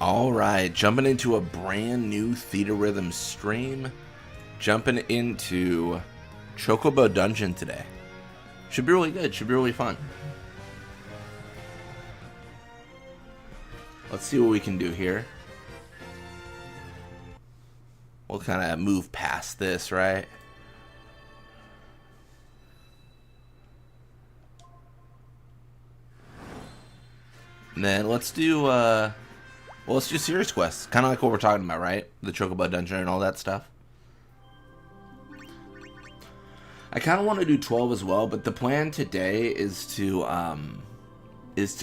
Alright, jumping into a brand new Theatrhythm stream. Jumping into Chocobo Dungeon today. Should be really good, should be really fun. Let's see what we can do here. We'll kind of move past this, right? And then let's do let's do Serious Quests. Kind of like what we're talking about, right? The Chocobo Dungeon and all that stuff. I kind of want to do 12 as well, but the plan today is to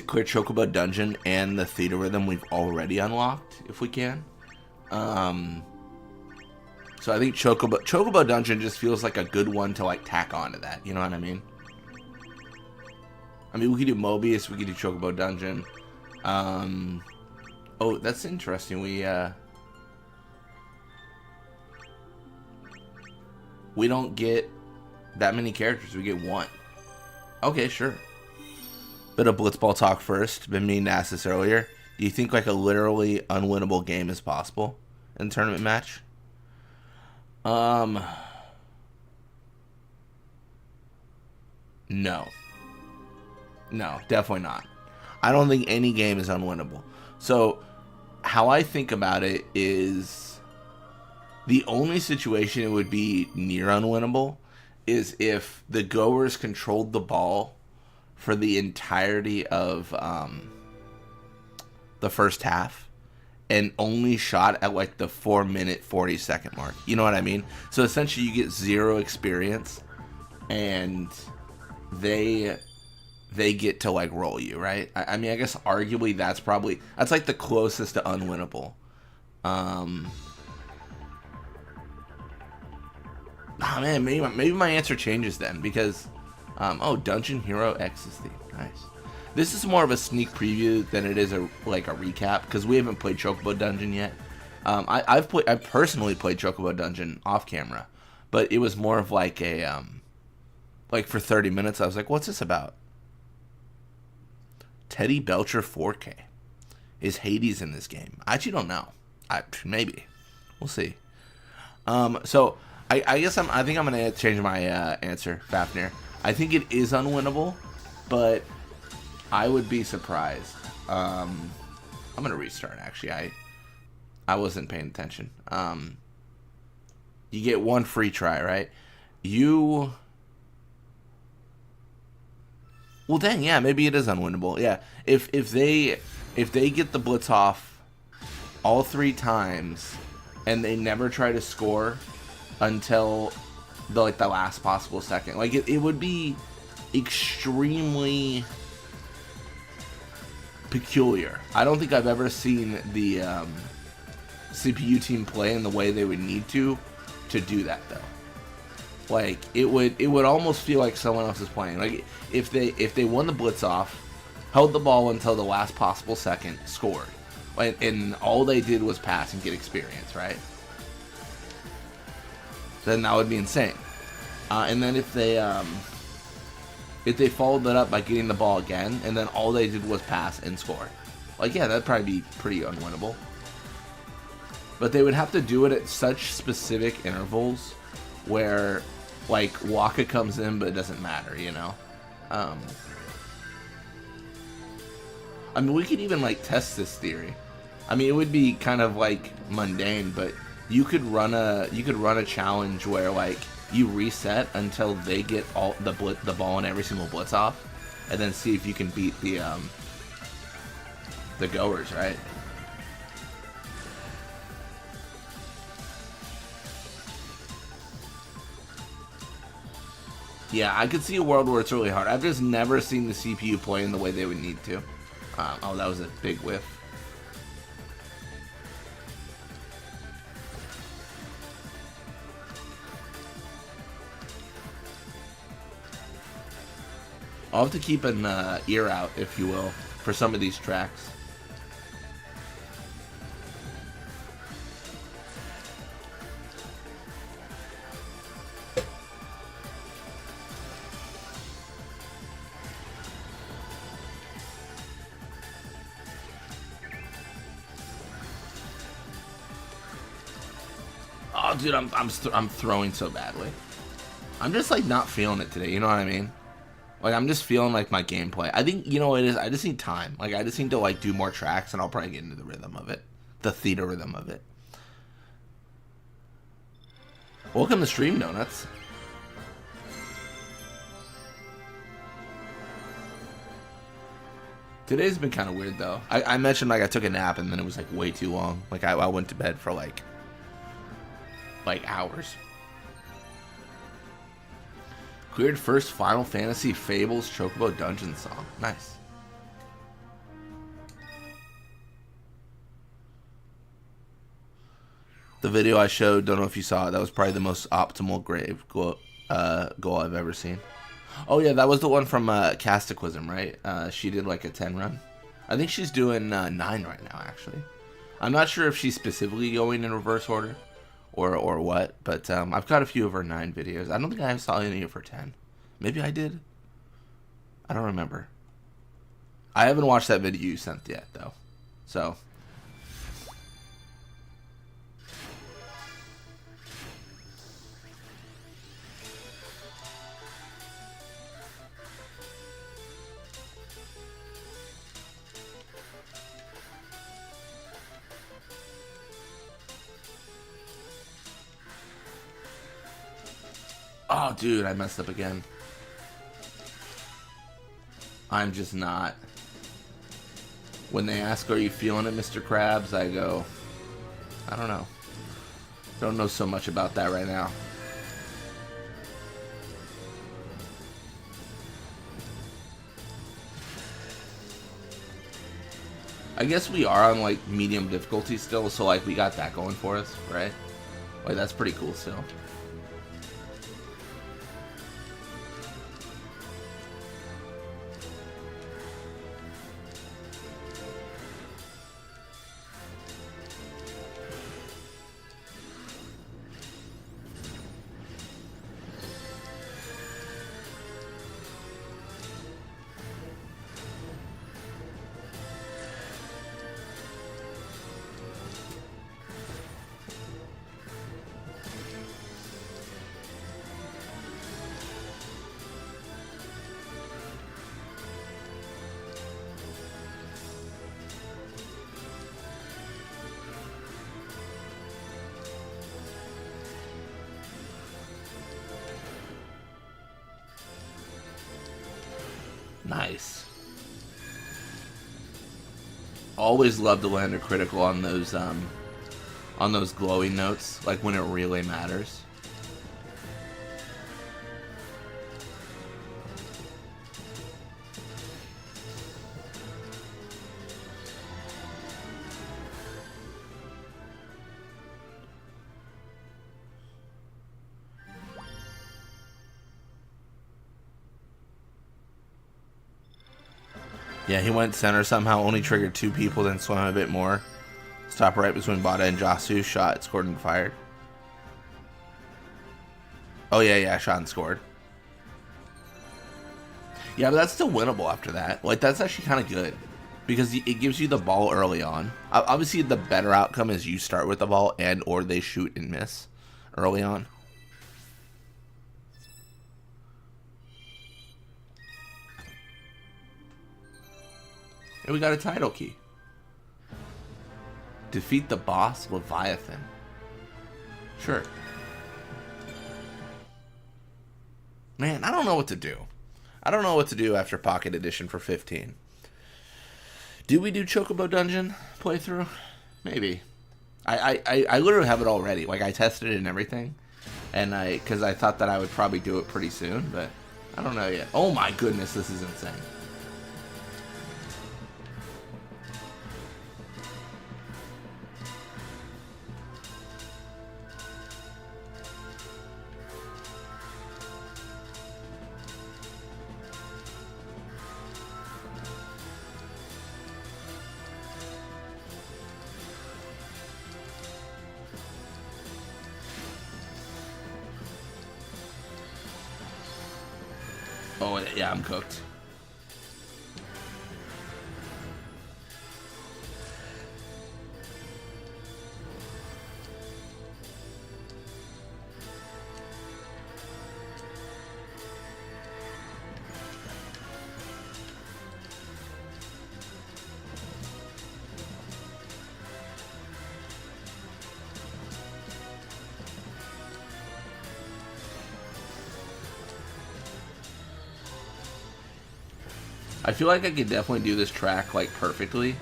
clear Chocobo Dungeon and the Theatrhythm we've already unlocked, if we can. So I think Chocobo Dungeon just feels like a good one to like tack onto that. You know what I mean? I mean, we could do Mobius, we could do Chocobo Dungeon. Oh, that's interesting. We don't get that many characters. We get one. Okay, sure. Bit of Blitzball talk first. Been meaning to ask this earlier. Do you think like a literally unwinnable game is possible in a tournament match? No. No, definitely not. I don't think any game is unwinnable. So, how I think about it is the only situation it would be near unwinnable is if the goers controlled the ball for the entirety of the first half and only shot at like the 4-minute 40-second mark. You know what I mean? So essentially you get 0 experience and they get to like roll you, right? I mean, I guess arguably that's like the closest to unwinnable. Oh man, maybe my answer changes then because, oh, Dungeon Hero X is the nice. This is more of a sneak preview than it is a recap because we haven't played Chocobo Dungeon yet. I've personally played Chocobo Dungeon off camera, but it was more of like a like for 30 minutes I was like, what's this about? Teddy Belcher 4K. Is Hades in this game? I actually don't know. Maybe. We'll see. So I guess I think I'm gonna change my answer, Fafnir. I think it is unwinnable, but I would be surprised. I'm gonna restart. Actually, I wasn't paying attention. You get one free try, right? Well, dang, yeah, maybe it is unwinnable. Yeah, if they get the blitz off all 3 times and they never try to score until the last possible second, like it would be extremely peculiar. I don't think I've ever seen the CPU team play in the way they would need to do that though. Like it would almost feel like someone else is playing. Like if they won the blitz off, held the ball until the last possible second, scored, and all they did was pass and get experience, right? Then that would be insane. And then if they followed that up by getting the ball again, and then all they did was pass and score, like yeah, that'd probably be pretty unwinnable. But they would have to do it at such specific intervals where like Waka comes in but it doesn't matter, you know. I mean, we could even like test this theory. I mean, it would be kind of like mundane, but you could run a challenge where like you reset until they get all the ball in every single blitz off, and then see if you can beat the goers, right? Yeah, I could see a world where it's really hard. I've just never seen the CPU play in the way they would need to. Oh, that was a big whiff. I'll have to keep an ear out, if you will, for some of these tracks. dude, I'm throwing so badly. I'm just like not feeling it today. You know what I mean? Like I'm just feeling like my gameplay. I think you know what it is. I just need time. Like I just need to like do more tracks, and I'll probably get into the rhythm of it, the theater rhythm of it. Welcome to Stream Donuts. Today's been kind of weird though. I mentioned like I took a nap and then it was like way too long. Like I went to bed for like hours. Cleared first Final Fantasy Fables Chocobo Dungeon song. Nice. The video I showed, don't know if you saw it, that was probably the most optimal grave goal I've ever seen. Oh yeah, that was the one from Castaquism, right? She did like a 10 run. I think she's doing 9 right now, actually. I'm not sure if she's specifically going in reverse order or what, but I've got a few of her 9 videos. I don't think I saw any of her 10. Maybe I did. I don't remember. I haven't watched that video you sent yet, though. So... Oh, dude, I messed up again. I'm just not. When they ask, are you feeling it, Mr. Krabs? I go, I don't know. Don't know so much about that right now. I guess we are on, like, medium difficulty still, so, like, we got that going for us, right? Like, that's pretty cool still. Nice. Always love to land a critical on those glowing notes, like when it really matters. Yeah, he went center somehow, only triggered 2 people, then swam a bit more. Stop right between Bada and Jasu, shot, scored, and fired. Oh, yeah, shot and scored. Yeah, but that's still winnable after that. Like, that's actually kind of good. Because it gives you the ball early on. Obviously, the better outcome is you start with the ball and or they shoot and miss early on. And we got a title key. Defeat the boss, Leviathan. Sure. Man, I don't know what to do. I don't know what to do after Pocket Edition for 15. Do we do Chocobo Dungeon playthrough? Maybe. I literally have it already. Like, I tested it and everything. And because I thought that I would probably do it pretty soon, but I don't know yet. Oh my goodness, this is insane. Oh, yeah, I'm cooked. I feel like I could definitely do this track like perfectly,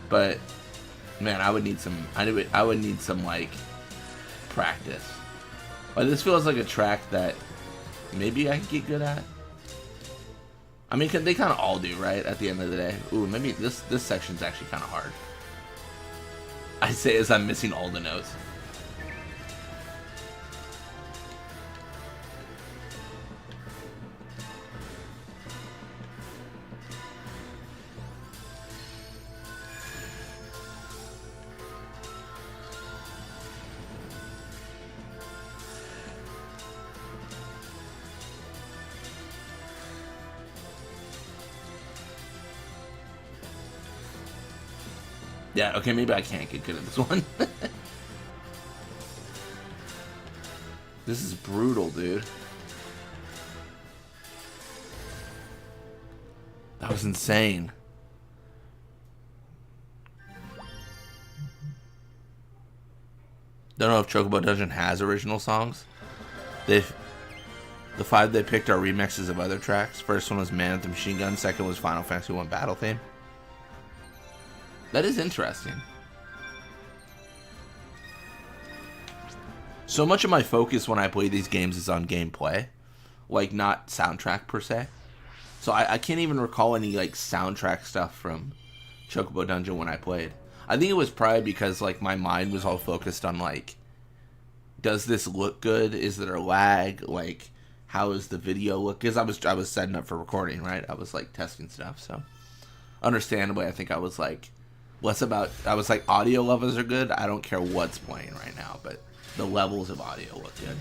but man, I would need some. I would need some like practice. Like this feels like a track that maybe I could get good at. I mean, they kind of all do, right? At the end of the day. Ooh, maybe this section's actually kind of hard. I say as I'm missing all the notes. Yeah, okay, maybe I can't get good at this one. This is brutal, dude. That was insane. Don't know if Chocobo Dungeon has original songs. The 5 they picked are remixes of other tracks. First one was Man with the Machine Gun. Second was Final Fantasy 1 Battle Theme. That is interesting. So much of my focus when I play these games is on gameplay, like not soundtrack per se. So I can't even recall any like soundtrack stuff from Chocobo Dungeon when I played. I think it was probably because like my mind was all focused on like, does this look good? Is there a lag? Like, how is the video look? Because I was setting up for recording, right? I was like testing stuff, so understandably, I think I was like I was like, audio levels are good. I don't care what's playing right now, but the levels of audio look good.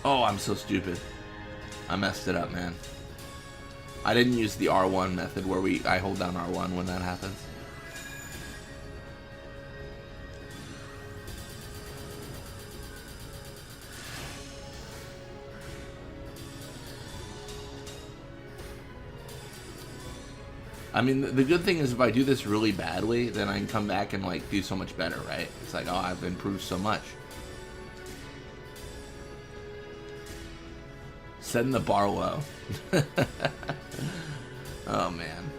Oh, I'm so stupid. I messed it up, man. I didn't use the R1 method where I hold down R1 when that happens. I mean, the good thing is if I do this really badly, then I can come back and like do so much better, right? It's like, oh, I've improved so much. Setting the bar low. Oh, man.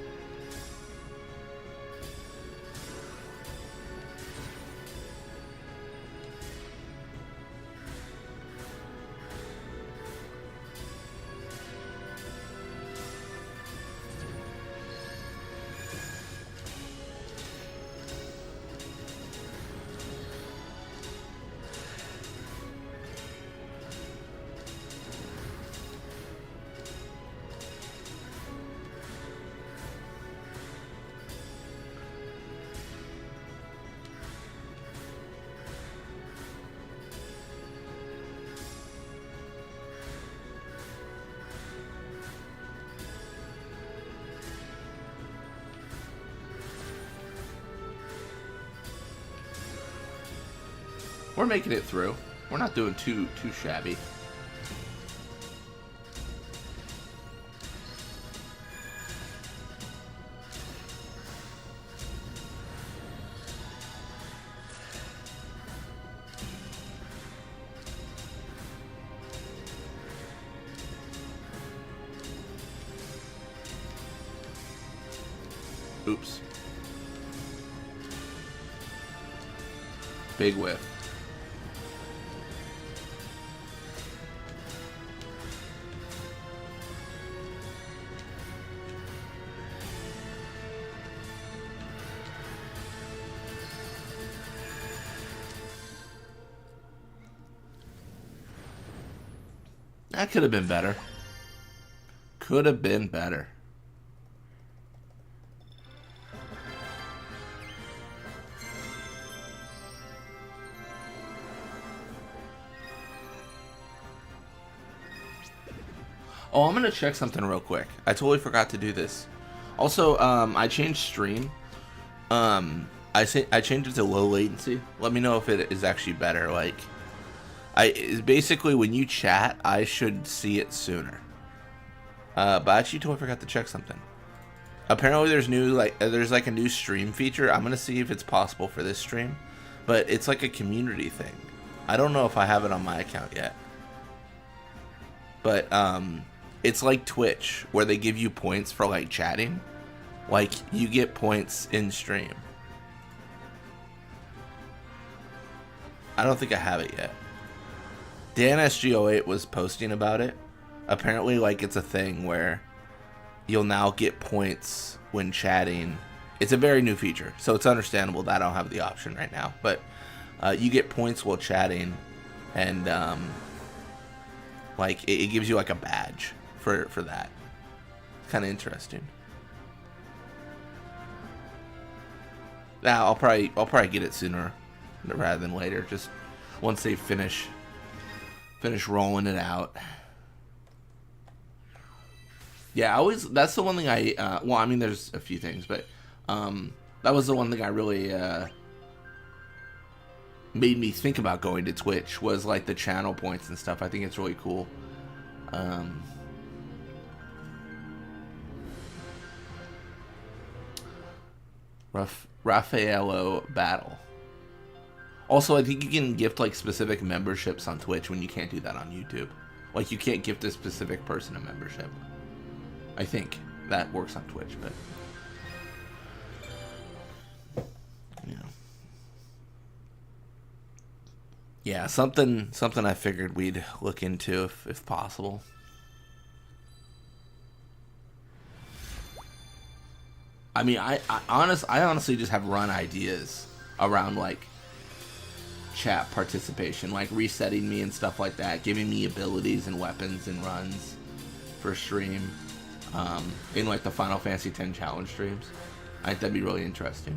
We're making it through. We're not doing too shabby. Oops. Big whiff. That could have been better. Could have been better. Oh, I'm gonna check something real quick. I totally forgot to do this. Also, I changed stream. I changed it to low latency. Let me know if it is actually better. Like, basically when you chat, I should see it sooner. But I actually totally forgot to check something. Apparently, there's a new stream feature. I'm gonna see if it's possible for this stream, but it's like a community thing. I don't know if I have it on my account yet. But it's like Twitch, where they give you points for like chatting. Like, you get points in stream. I don't think I have it yet. Dan SG08 was posting about it. Apparently, like, it's a thing where you'll now get points when chatting. It's a very new feature, so it's understandable that I don't have the option right now. But you get points while chatting, and like it gives you like a badge for that. Kind of interesting. Now I'll probably get it sooner rather than later. Just once they finish rolling it out. Yeah, that's the one thing well, I mean, there's a few things, but that was the one thing I really made me think about going to Twitch, was like the channel points and stuff. I think it's really cool. Raffaello Battle. Also, I think you can gift like specific memberships on Twitch when you can't do that on YouTube. Like, you can't gift a specific person a membership. I think that works on Twitch, but yeah, something I figured we'd look into if possible. I mean, I honestly just have run ideas around like chat participation, like resetting me and stuff like that, giving me abilities and weapons and runs for stream. In like the Final Fantasy X challenge streams. I think that'd be really interesting.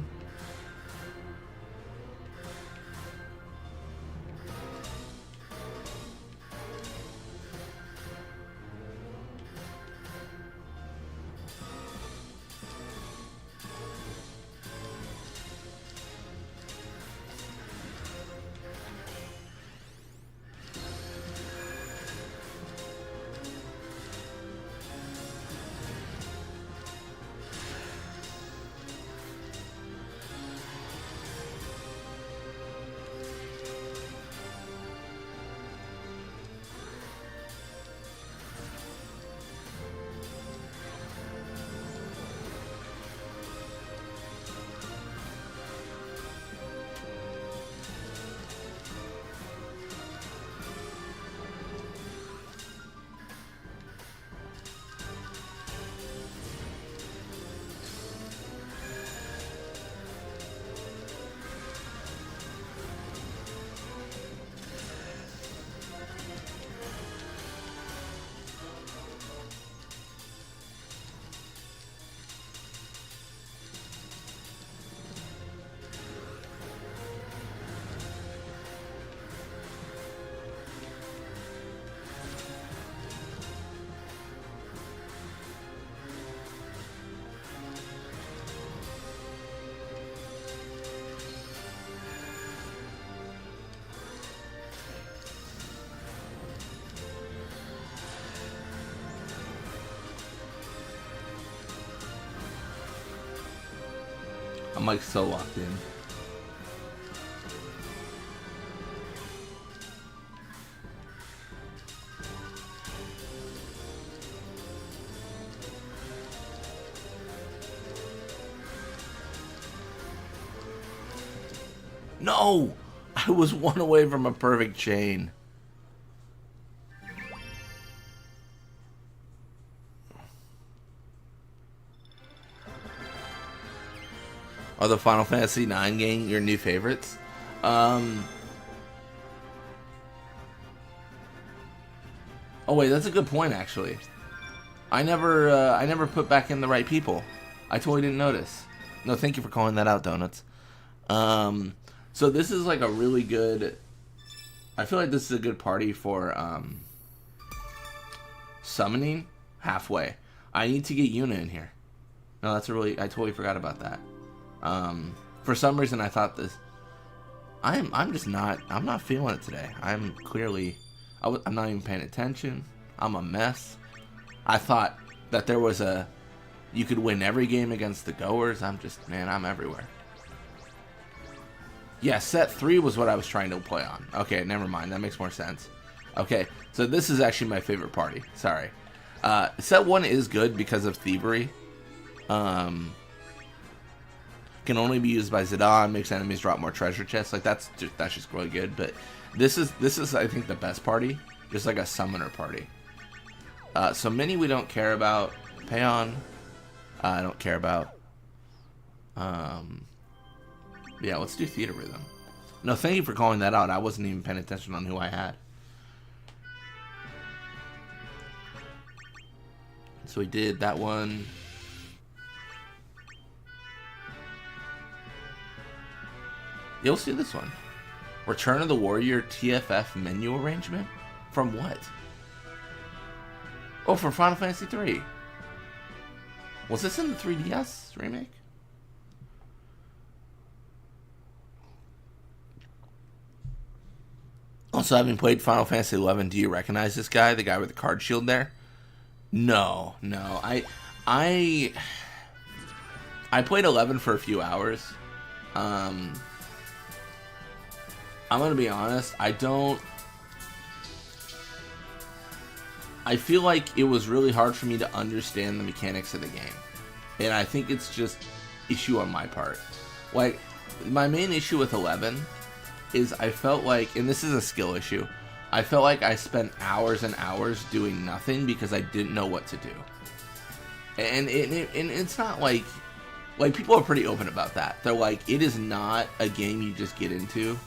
I'm like so locked in. No! I was one away from a perfect chain. Are the Final Fantasy IX game your new favorites? Oh wait, that's a good point actually. I never put back in the right people. I totally didn't notice. No, thank you for calling that out, Donuts. So this is like a really good. I feel like this is a good party for summoning. halfway. I need to get Yuna in here. No, that's a really... I totally forgot about that. For some reason, I thought this... I'm just not... I'm not feeling it today. I'm clearly... I'm not even paying attention. I'm a mess. I thought that there was a... You could win every game against the goers. I'm just... Man, I'm everywhere. Yeah, set 3 was what I was trying to play on. Okay, never mind. That makes more sense. Okay, so this is actually my favorite party. Sorry. Set 1 is good because of thievery. Can only be used by Zidane, makes enemies drop more treasure chests. Like that's just really good. But this is I think the best party, just like a summoner party. So mini we don't care about. Payon, I don't care about. Yeah, let's do Theatrhythm. No, thank you for calling that out. I wasn't even paying attention on who I had. So we did that one. You'll see this one. Return of the Warrior TFF menu arrangement? From what? Oh, from Final Fantasy 3. Was this in the 3DS remake? Also, having played Final Fantasy 11, do you recognize this guy? The guy with the card shield there? No. I played 11 for a few hours. I'm gonna be honest, I feel like it was really hard for me to understand the mechanics of the game. And I think it's just issue on my part. Like, my main issue with 11 is I felt like, and this is a skill issue, I felt like I spent hours and hours doing nothing because I didn't know what to do. And it's not like people are pretty open about that. They're like, it is not a game you just get into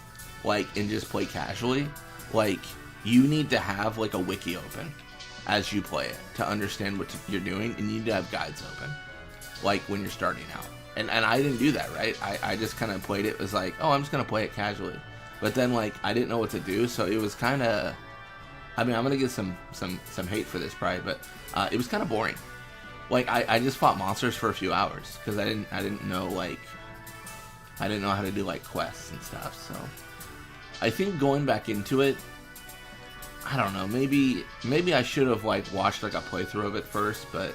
like and just play casually. Like, you need to have like a wiki open as you play it to understand what you're doing, and you need to have guides open like when you're starting out. And I didn't do that, right? I just kind of played it. It was like, oh, I'm just gonna play it casually. But then like I didn't know what to do, so it was kind of, I mean, I'm gonna get some hate for this probably, but it was kind of boring. Like I just fought monsters for a few hours because I didn't know how to do like quests and stuff. So I think going back into it, I don't know, maybe I should have like watched like a playthrough of it first. But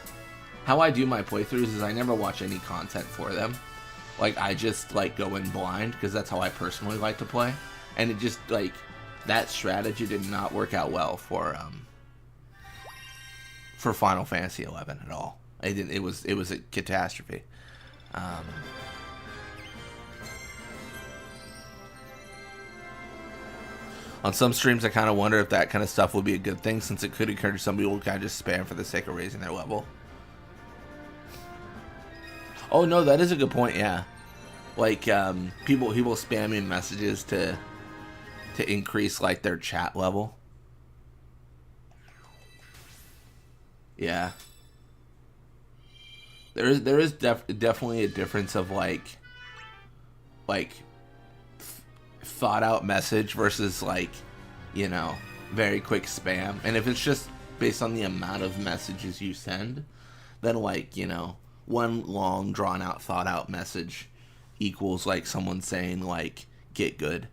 how I do my playthroughs is I never watch any content for them. Like I just like go in blind because that's how I personally like to play, and it just like that strategy did not work out well for Final Fantasy 11 at all. It didn't. It was a catastrophe. On some streams, I kind of wonder if that kind of stuff would be a good thing, since it could encourage somebody who will kind of just spam for the sake of raising their level. Oh no, that is a good point. Yeah, like people spamming messages to increase like their chat level. Yeah, there is definitely a difference of like thought out message versus like, you know, very quick spam. And if it's just based on the amount of messages you send, then like, you know, one long drawn out thought out message equals like someone saying like get good.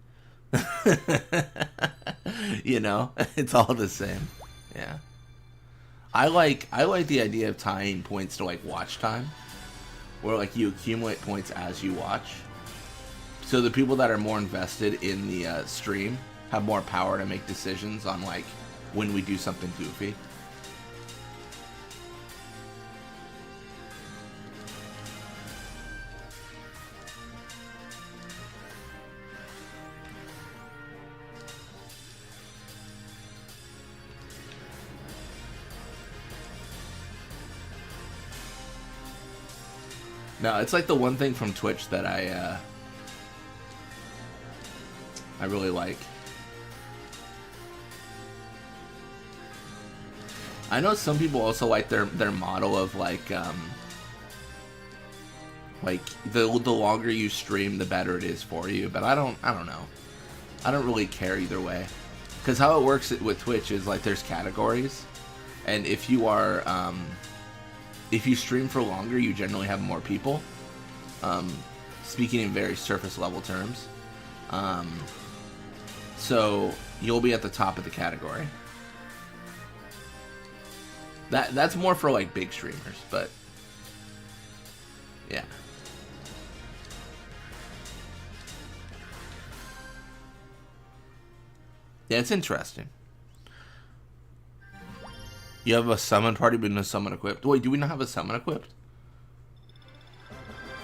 You know, it's all the same. Yeah, I like the idea of tying points to like watch time, where like you accumulate points as you watch. So the people that are more invested in the stream have more power to make decisions on like when we do something goofy. No, it's like the one thing from Twitch that I really like. I know some people also like their model of like the longer you stream, the better it is for you. But I don't know. I don't really care either way. Because how it works with Twitch is like there's categories, And if you are, if you stream for longer, you generally have more people. Speaking in very surface level terms. So you'll be at the top of the category. That's more for like big streamers, but yeah. Yeah, it's interesting. You have a summon party, but no summon equipped. Wait, do we not have a summon equipped?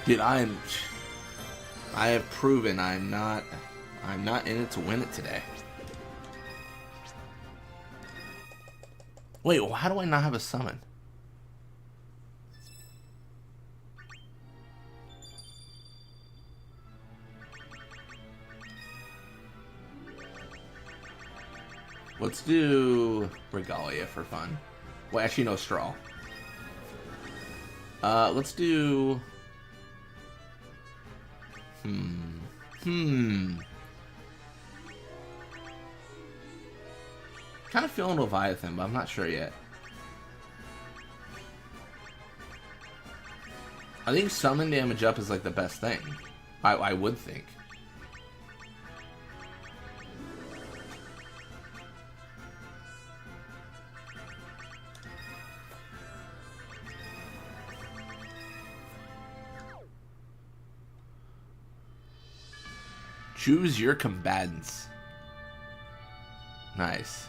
Dude, I have proven I'm not in it to win it today. Wait, well, how do I not have a summon? Let's do Regalia for fun. Well, actually, no, Straw. Let's do... Kind of feeling Leviathan, but I'm not sure yet. I think summon damage up is like the best thing. I would think. Choose your combatants. Nice.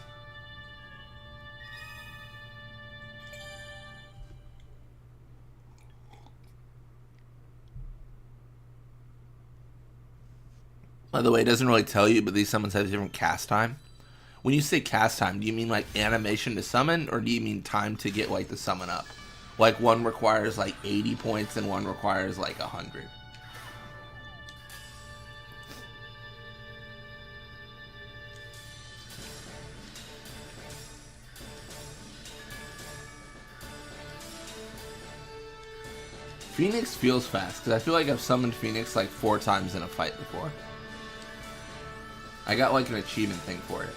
By the way, it doesn't really tell you, but these summons have different cast time. When you say cast time, do you mean like animation to summon, or do you mean time to get like the summon up? Like one requires like 80 points and one requires like 100. Phoenix feels fast, because I feel like I've summoned Phoenix like 4 times in a fight before. I got like an achievement thing for it.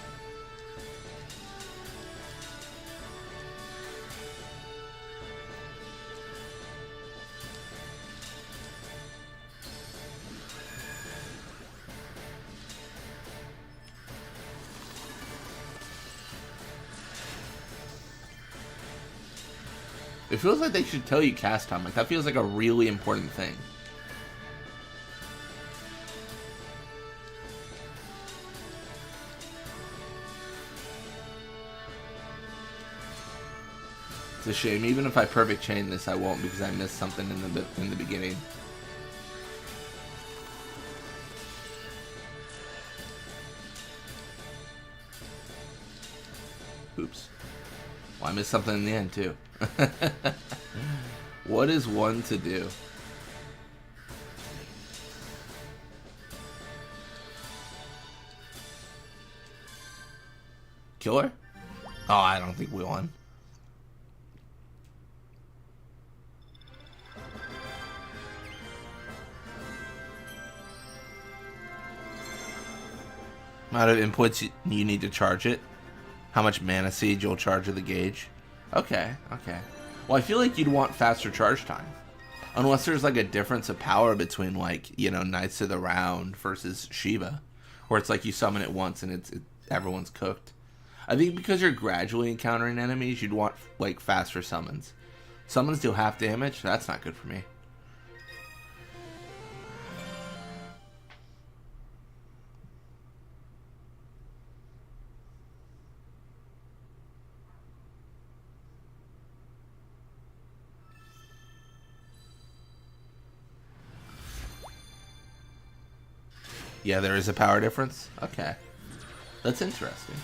It feels like they should tell you cast time. Like, that feels like a really important thing. It's a shame. Even if I perfect chain this, I won't, because I missed something in the beginning. Oops. Well, I missed something in the end, too. What is one to do? Killer? Oh, I don't think we won. Amount of inputs you need to charge it. How much mana seed you'll charge of the gauge. Okay, okay. Well, I feel like you'd want faster charge time. Unless there's like a difference of power between like, you know, Knights of the Round versus Shiva. Where it's like you summon it once and everyone's cooked. I think because you're gradually encountering enemies, you'd want like faster summons. Summons do half damage? That's not good for me. Yeah, there is a power difference? Okay. That's interesting.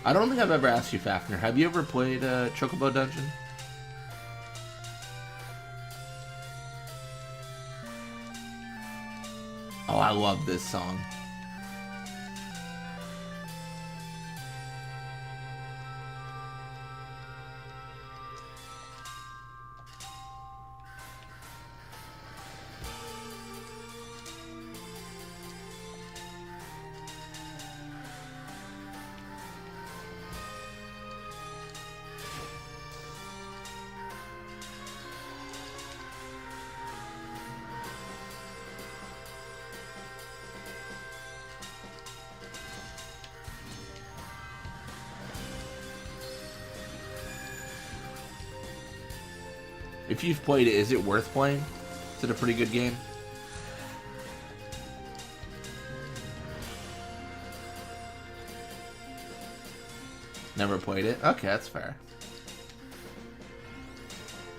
I don't think I've ever asked you, Fafnir. Have you ever played Chocobo Dungeon? Oh, I love this song. If you've played it, is it worth playing? Is it a pretty good game? Never played it? Okay, that's fair.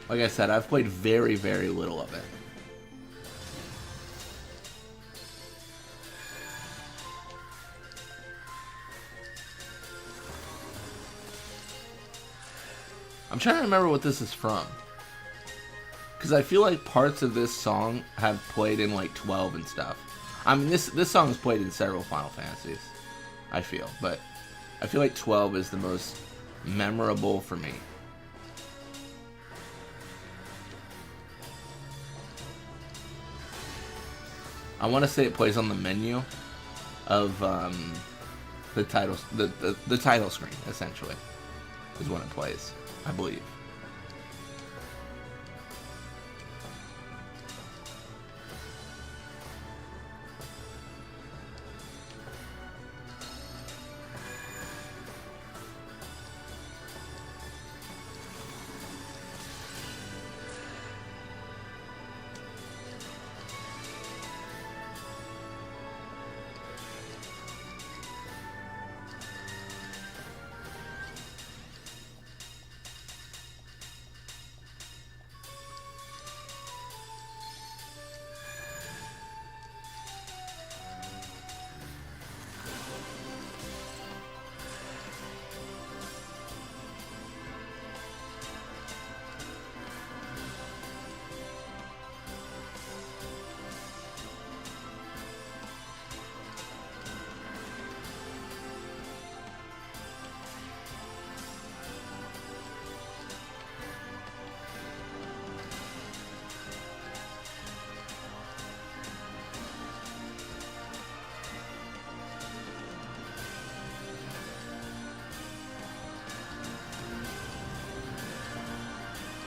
Like I said, I've played very, very little of it. I'm trying to remember what this is from. Because I feel like parts of this song have played in like 12 and stuff. I mean, this song is played in several Final Fantasies, I feel. But I feel like 12 is the most memorable for me. I want to say it plays on the menu of the title, the title screen, essentially, is when it plays, I believe.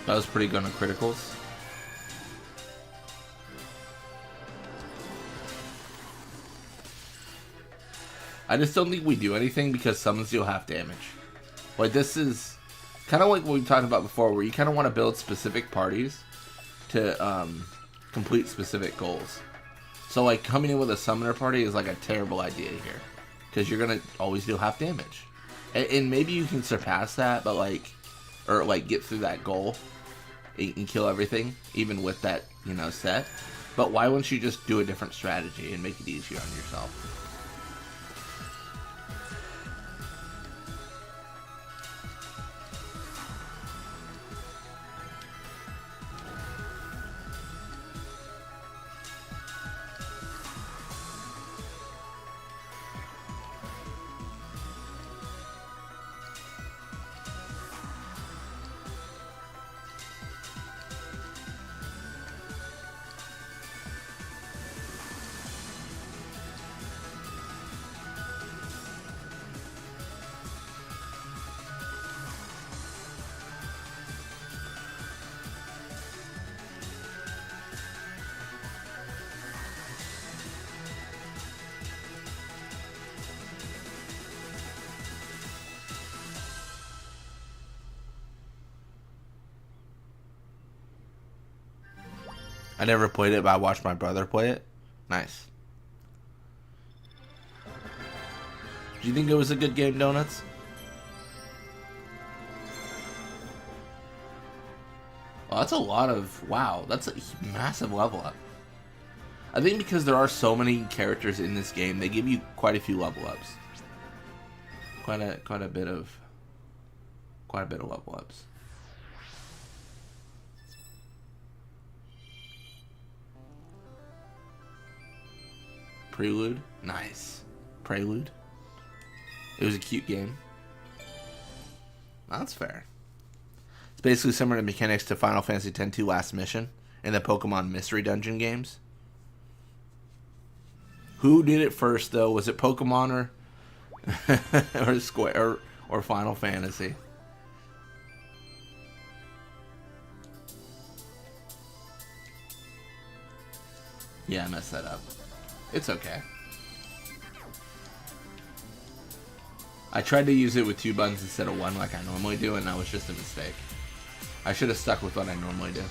That was pretty good on criticals. I just don't think we do anything because summons deal half damage. Like, this is kind of like what we talked about before, where you kind of want to build specific parties to complete specific goals. So, like, coming in with a summoner party is like a terrible idea here, because you're gonna always deal half damage, and maybe you can surpass that, but like, or like get through that goal and kill everything, even with that, you know, set. But why wouldn't you just do a different strategy and make it easier on yourself? I never played it, but I watched my brother play it. Nice. Do you think it was a good game, Donuts? Oh, that's a lot of... Wow, that's a massive level up. I think because there are so many characters in this game, they give you quite a few level ups. Quite a bit of level ups. Prelude? Nice. Prelude? It was a cute game. That's fair. It's basically similar to mechanics to Final Fantasy X-2 Last Mission in the Pokemon Mystery Dungeon games. Who did it first, though? Was it Pokemon or Square or Final Fantasy? Yeah, I messed that up. It's okay. I tried to use it with 2 buttons instead of 1 like I normally do, and that was just a mistake. I should have stuck with what I normally do.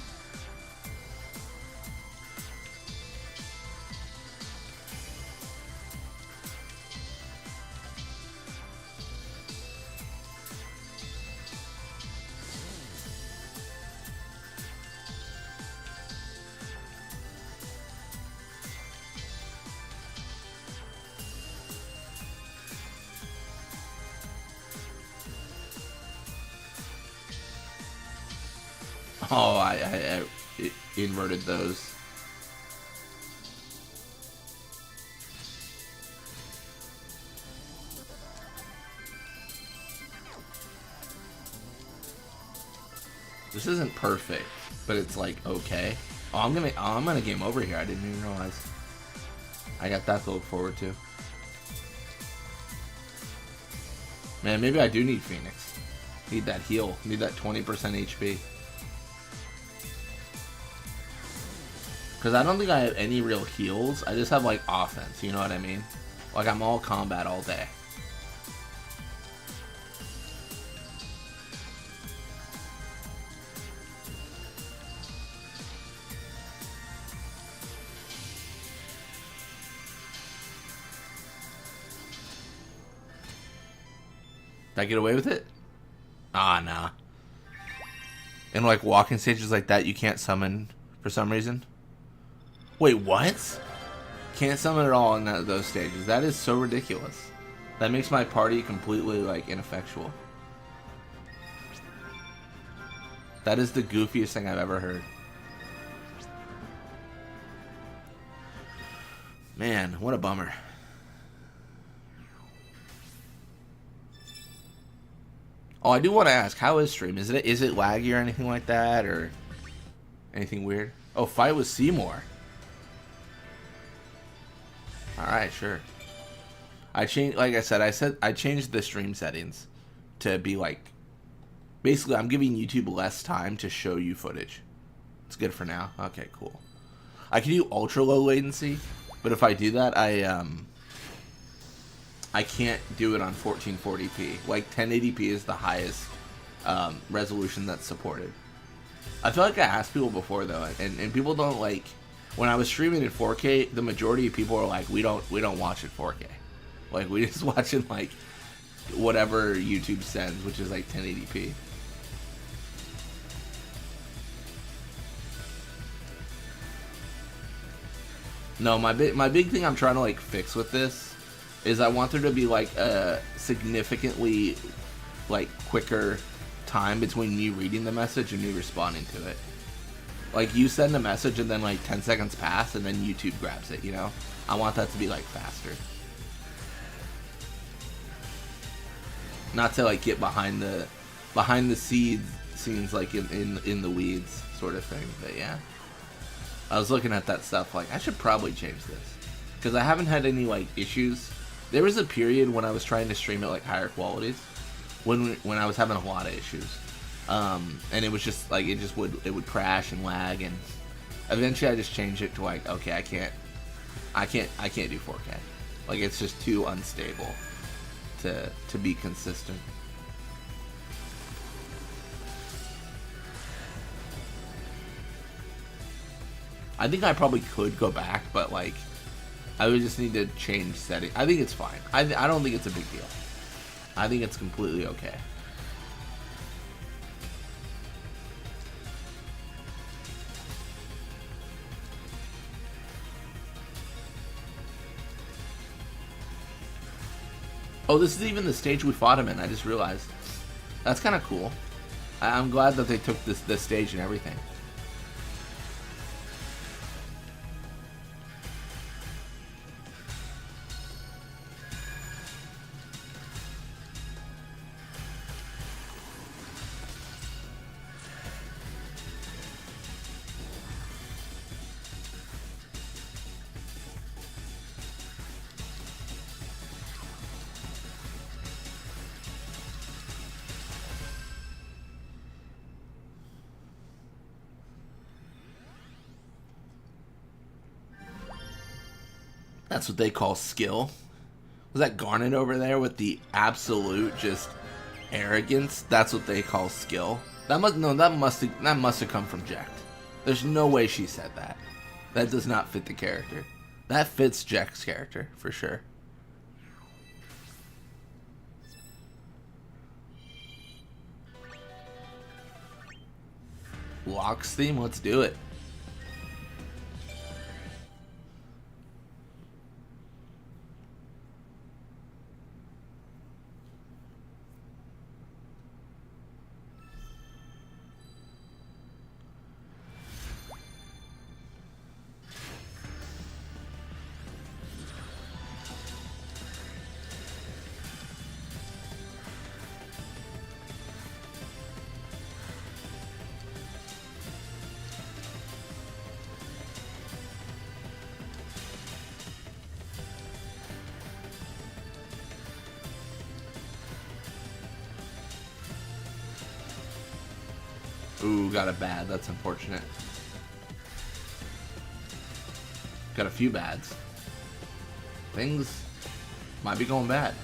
Oh, I inverted those. This isn't perfect, but it's like okay. Oh, I'm gonna game over here. I didn't even realize. I got that to look forward to. Man, maybe I do need Phoenix. Need that heal. Need that 20% HP. Because I don't think I have any real heals. I just have, like, offense. You know what I mean? Like, I'm all combat all day. Did I get away with it? Ah, nah. In, like, walking stages like that, you can't summon for some reason. Wait, what? Can't summon at all in those stages. That is so ridiculous. That makes my party completely, like, ineffectual. That is the goofiest thing I've ever heard. Man, what a bummer. Oh, I do want to ask, how is stream? Is it laggy or anything like that, or anything weird? Oh, fight with Seymour. Alright, sure. I changed, like I said, I changed the stream settings to be like, basically I'm giving YouTube less time to show you footage. It's good for now. Okay, cool. I can do ultra low latency, but if I do that, I can't do it on 1440p. Like 1080p is the highest resolution that's supported. I feel like I asked people before though, and people don't like. When I was streaming in 4K, the majority of people are like, we don't watch it 4K. Like, we just watch it like whatever YouTube sends, which is like 1080p. No, my big thing I'm trying to like fix with this is I want there to be like a significantly like quicker time between me reading the message and me responding to it. Like, you send a message and then, like, 10 seconds pass and then YouTube grabs it, you know? I want that to be, like, faster. Not to, like, get behind the scenes, like, in the weeds sort of thing. But, yeah. I was looking at that stuff, like, I should probably change this. Because I haven't had any, like, issues. There was a period when I was trying to stream at, like, higher qualities. When I was having a lot of issues. And it was just like it would crash and lag, and eventually I just changed it to like, okay, I can't do 4K. Like, it's just too unstable to be consistent. I think I probably could go back, but like I would just need to change setting. I think it's fine. I don't think it's a big deal. I think it's completely okay. Oh, this is even the stage we fought him in. I just realized. That's kind of cool. I'm glad that they took this stage and everything. That's what they call skill. Was that Garnet over there with the absolute just arrogance? That's what they call skill. That must have come from Jacked. There's no way she said that. That does not fit the character. That fits Jack's character for sure. Locks theme, let's do it. Ooh, got a bad. That's unfortunate. Got a few bads. Things might be going bad.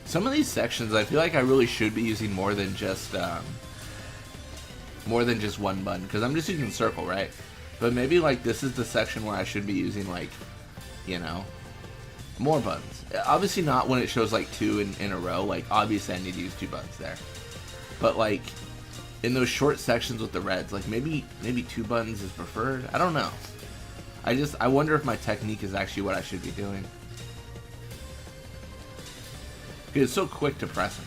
Some of these sections, I feel like I really should be using more than just one button, because I'm just using circle, right? But maybe like this is the section where I should be using like, you know, more buttons. Obviously not when it shows like two in a row. Like obviously I need to use 2 buttons there. But like in those short sections with the reds, like maybe 2 buttons is preferred. I don't know. I wonder if my technique is actually what I should be doing. Because it's so quick to press them.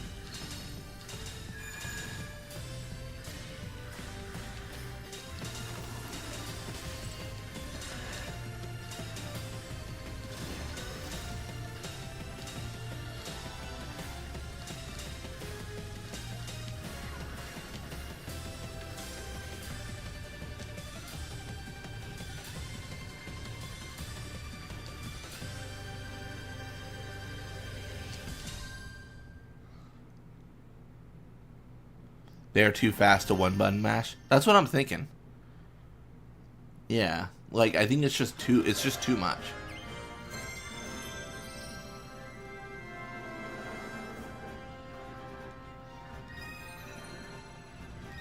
They're too fast to 1 button mash. That's what I'm thinking. Yeah, like I think it's just too much.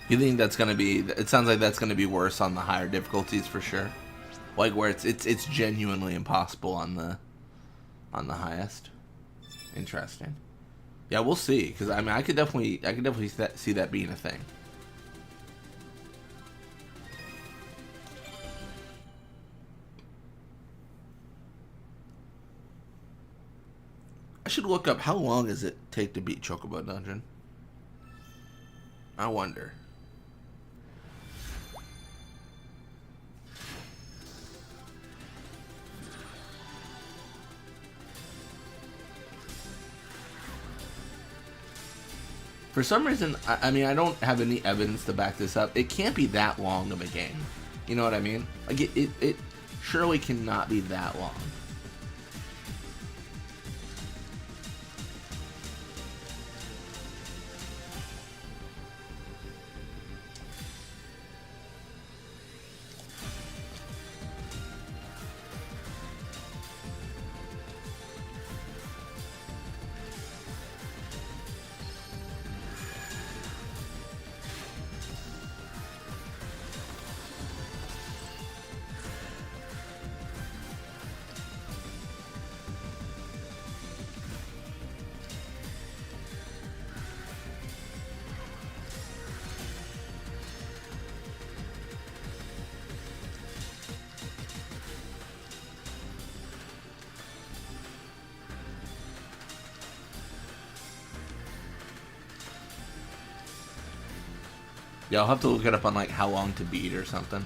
You think that's gonna be? It sounds like that's gonna be worse on the higher difficulties for sure. Like where it's genuinely impossible on the highest. Interesting. Yeah, we'll see. Because I mean, I could definitely see that being a thing. I should look up how long does it take to beat Chocobo Dungeon. I wonder. For some reason, I mean, I don't have any evidence to back this up. It can't be that long of a game. You know what I mean? Like, it surely cannot be that long. Yeah, I'll have to look it up on like how long to beat or something.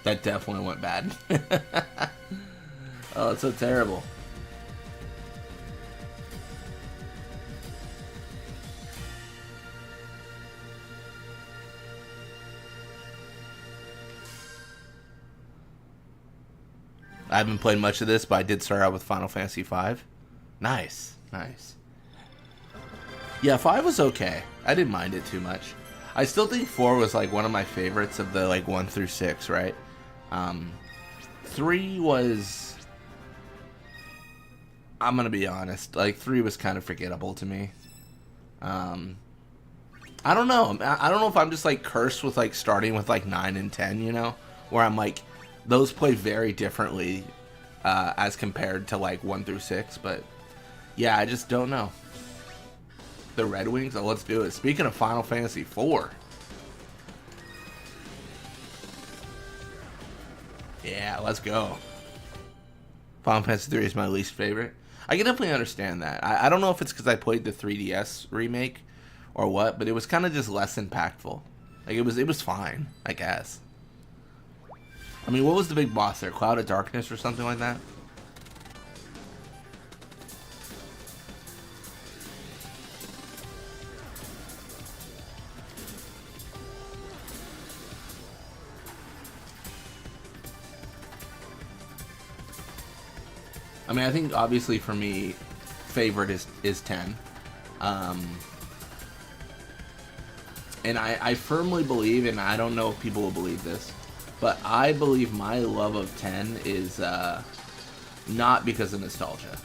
That definitely went bad. Oh, it's so terrible. I haven't played much of this, but I did start out with Final Fantasy V. Nice, nice. Yeah, 5 was okay. I didn't mind it too much. I still think 4 was like one of my favorites of the like 1 through 6, right? 3 was, I'm gonna be honest, like 3 was kind of forgettable to me. I don't know. I don't know if I'm just like cursed with like starting with like 9 and 10, you know, where I'm like, those play very differently as compared to like 1 through 6. But yeah, I just don't know. The Red Wings? Oh, let's do it. Speaking of Final Fantasy IV. Yeah, let's go. Final Fantasy 3 is my least favorite. I can definitely understand that. I don't know if it's because I played the 3DS remake or what, but it was kind of just less impactful. Like, it was fine, I guess. I mean, what was the big boss there? Cloud of Darkness or something like that? I mean, I think obviously for me, favorite is 10. And I firmly believe, and I don't know if people will believe this, but I believe my love of 10 is not because of nostalgia.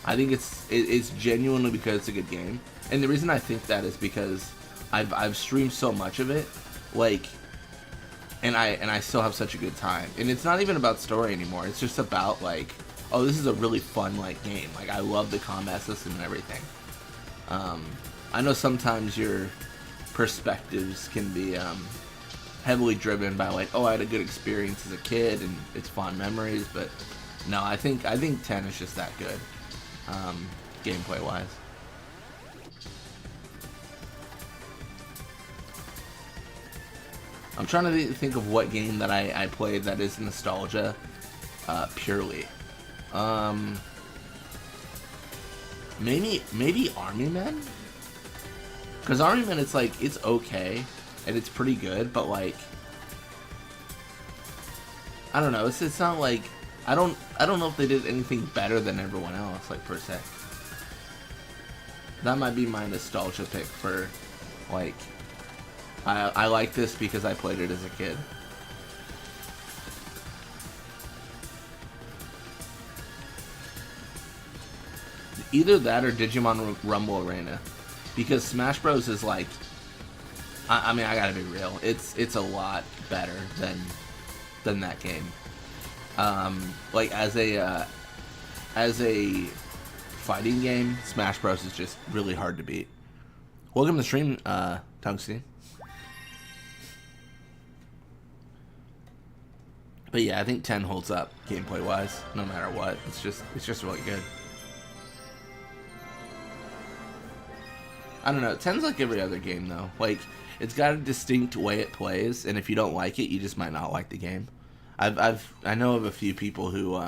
I think it's genuinely because it's a good game. And the reason I think that is because I've streamed so much of it, like, and I still have such a good time. And it's not even about story anymore. It's just about like, oh, this is a really fun like game. Like, I love the combat system and everything. I know sometimes your perspectives can be heavily driven by like, oh, I had a good experience as a kid and it's fond memories, but no, I think 10 is just that good, gameplay wise. I'm trying to think of what game that I played that is nostalgia purely. Maybe Army Men? Because Army Men, it's like, it's okay, and it's pretty good, but like, I don't know, it's not like, I don't know if they did anything better than everyone else, like, per se. That might be my nostalgia pick for, like, I like this because I played it as a kid. Either that or Digimon Rumble Arena. Because Smash Bros is like, I mean, I gotta be real, it's a lot better than that game. Like, as a fighting game, Smash Bros is just really hard to beat. Welcome to the stream, Tungsten. But yeah, I think 10 holds up gameplay wise, no matter what. It's just really good. I don't know. 10's like every other game though. Like, it's got a distinct way it plays, and if you don't like it, you just might not like the game. I know of a few people who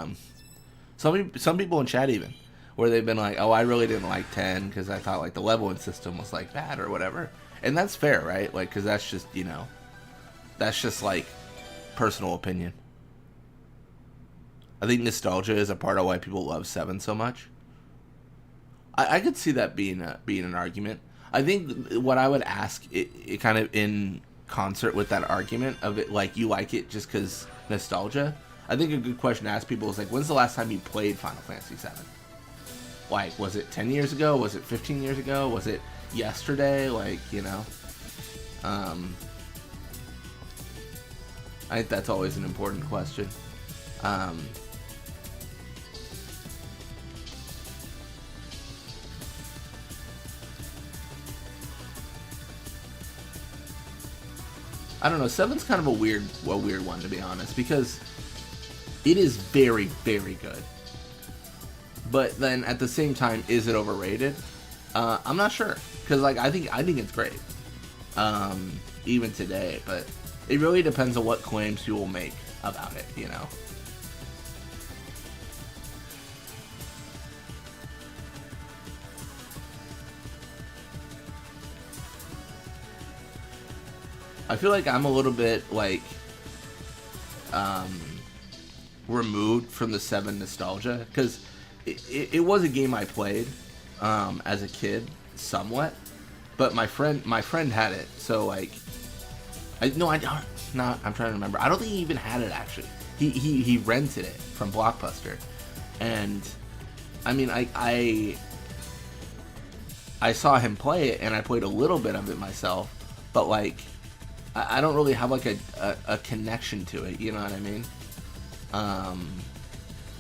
some people in chat even, where they've been like, oh, I really didn't like 10 because I thought like the leveling system was like bad or whatever, and that's fair, right? Like, because that's just, you know, that's just like personal opinion. I think nostalgia is a part of why people love 7 so much. I could see that being an argument. I think what I would ask, it kind of in concert with that argument of it, like, you like it just because nostalgia. I think a good question to ask people is like, when's the last time you played Final Fantasy VII? Like, was it 10 years ago? Was it 15 years ago? Was it yesterday? Like, you know, I think that's always an important question. I don't know, 7's kind of a weird one, to be honest, because it is very, very good. But then at the same time, is it overrated? I'm not sure, because like I think it's great, even today. But it really depends on what claims you will make about it, you know. I feel like I'm a little bit like removed from the 7 nostalgia because it was a game I played as a kid somewhat, but my friend had it, so like I don't not I'm trying to remember. I don't think he even had it actually. He rented it from Blockbuster, and I mean I saw him play it and I played a little bit of it myself, but like I don't really have like a connection to it. You know what I mean?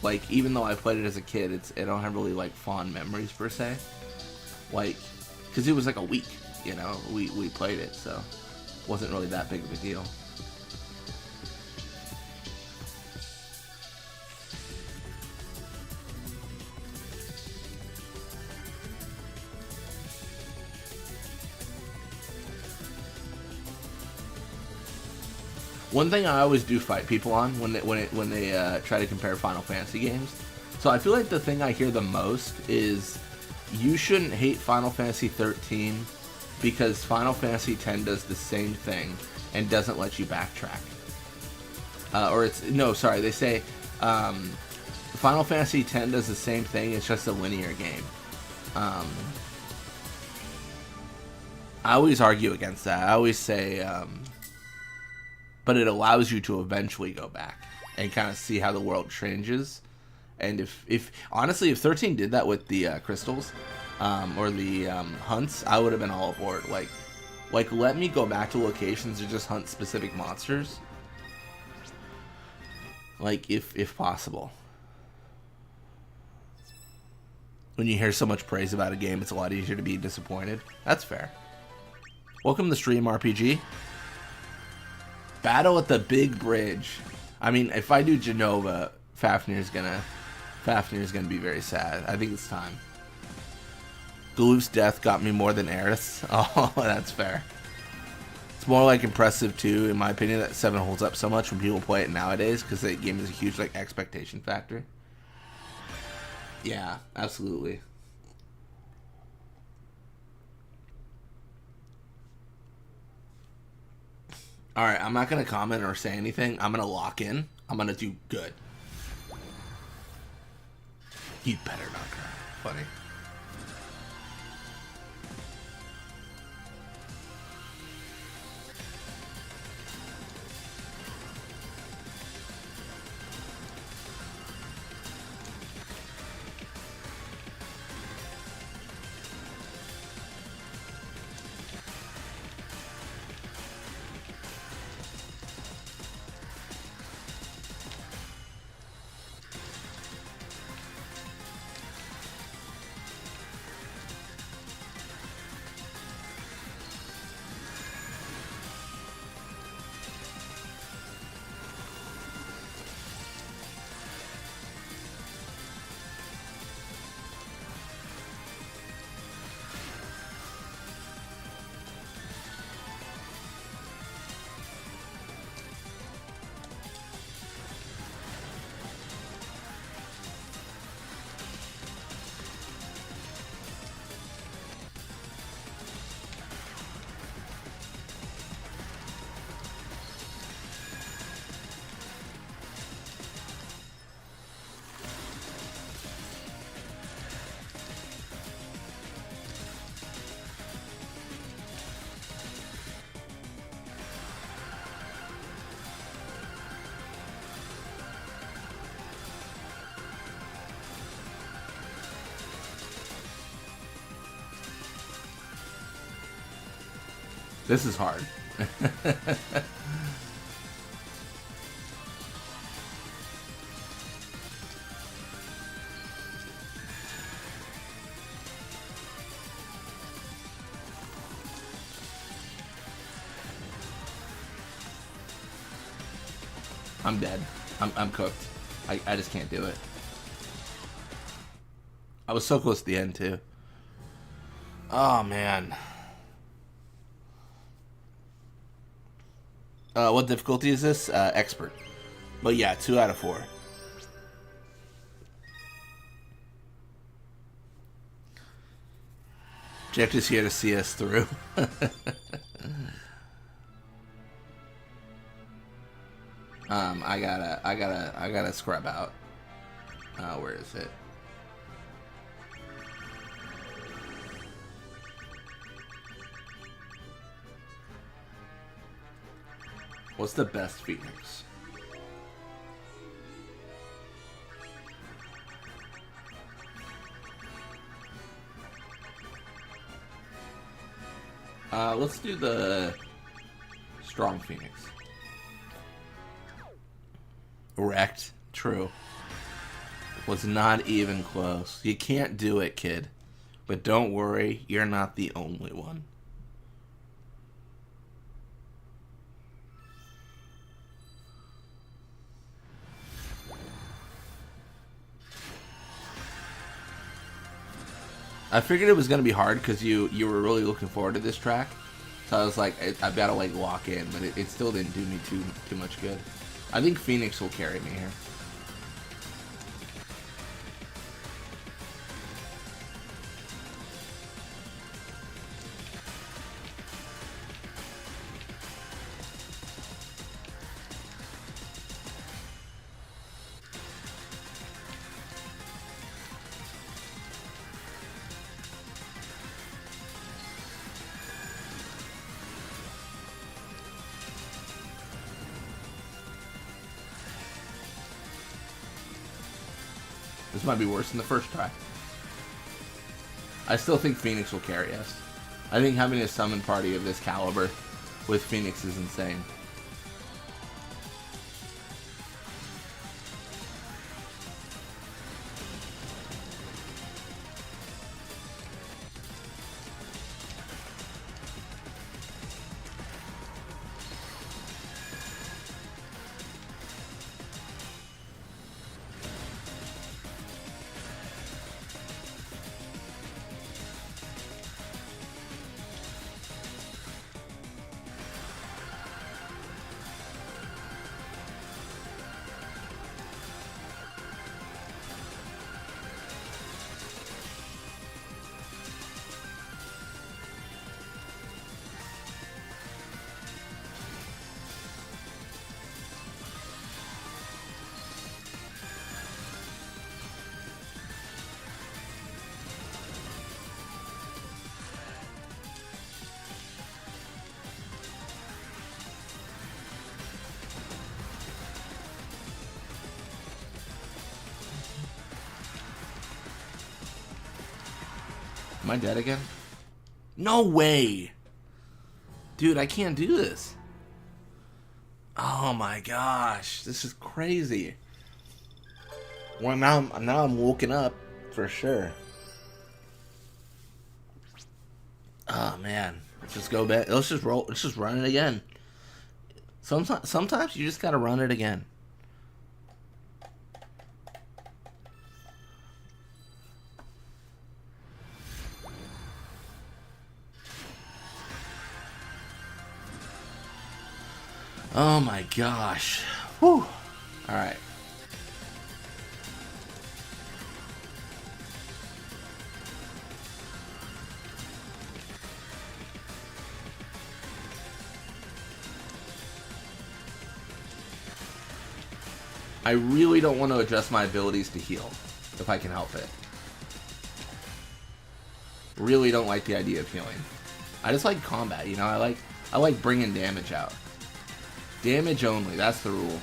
Like even though I played it as a kid, I don't have really like fond memories per se. Like, because it was like a week. You know, we played it, so it wasn't really that big of a deal. One thing I always do fight people on when they try to compare Final Fantasy games. So I feel like the thing I hear the most is you shouldn't hate Final Fantasy 13 because Final Fantasy 10 does the same thing and doesn't let you backtrack. Or it's no, sorry, they say Final Fantasy 10 does the same thing. It's just a linear game. I always argue against that. I always say. But it allows you to eventually go back and kind of see how the world changes. And if honestly, if 13 did that with the crystals or the hunts, I would have been all aboard. Like let me go back to locations to just hunt specific monsters. Like if possible. When you hear so much praise about a game, it's a lot easier to be disappointed. That's fair. Welcome to Stream RPG. Battle at the Big Bridge. I mean, if I do Genova, Fafnir's gonna be very sad. I think it's time. Gloof's death got me more than Aerith's. Oh, that's fair. It's more like impressive too, in my opinion, that 7 holds up so much when people play it nowadays because the game is a huge like expectation factor. Yeah, absolutely. Alright, I'm not going to comment or say anything. I'm going to lock in. I'm going to do good. You better not cry. Funny. This is hard. I'm dead. I'm cooked. I just can't do it. I was so close to the end too. Oh man. What difficulty is this? Expert. But yeah, 2 out of 4. Jeff is here to see us through. I gotta scrub out. Where is it? What's the best Phoenix? Let's do the strong Phoenix. Wrecked. True. Was not even close. You can't do it, kid. But don't worry, you're not the only one. I figured it was going to be hard because you were really looking forward to this track. So I was like, I've got to like lock in, but it still didn't do me too much good. I think Phoenix will carry me here. This might be worse than the first try. I still think Phoenix will carry us. I think having a summon party of this caliber with Phoenix is insane. Am I dead again? No way! Dude, I can't do this. Oh my gosh, this is crazy. Well, now I'm woken up for sure. Oh man, let's just go back. Let's just roll. Let's just run it again. Sometimes you just gotta run it again. Oh my gosh. Whew. Alright. I really don't want to adjust my abilities to heal, if I can help it. Really don't like the idea of healing. I just like combat, you know? I like bringing damage out. Damage only, that's the rule.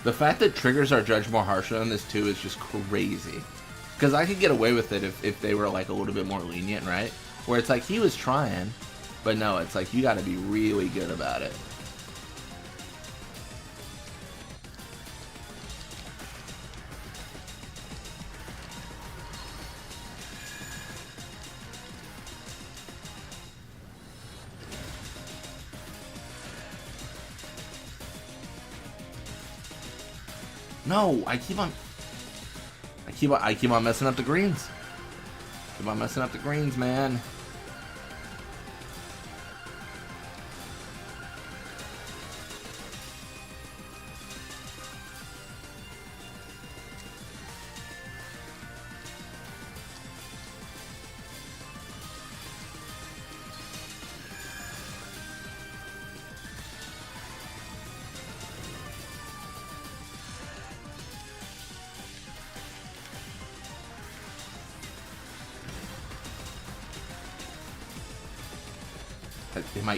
The fact that triggers are judged more harshly on this too is just crazy. Because I could get away with it if they were like a little bit more lenient, right? Where it's like he was trying, but no, it's like you gotta be really good about it. No, I keep on messing up the greens. Keep on messing up the greens, man.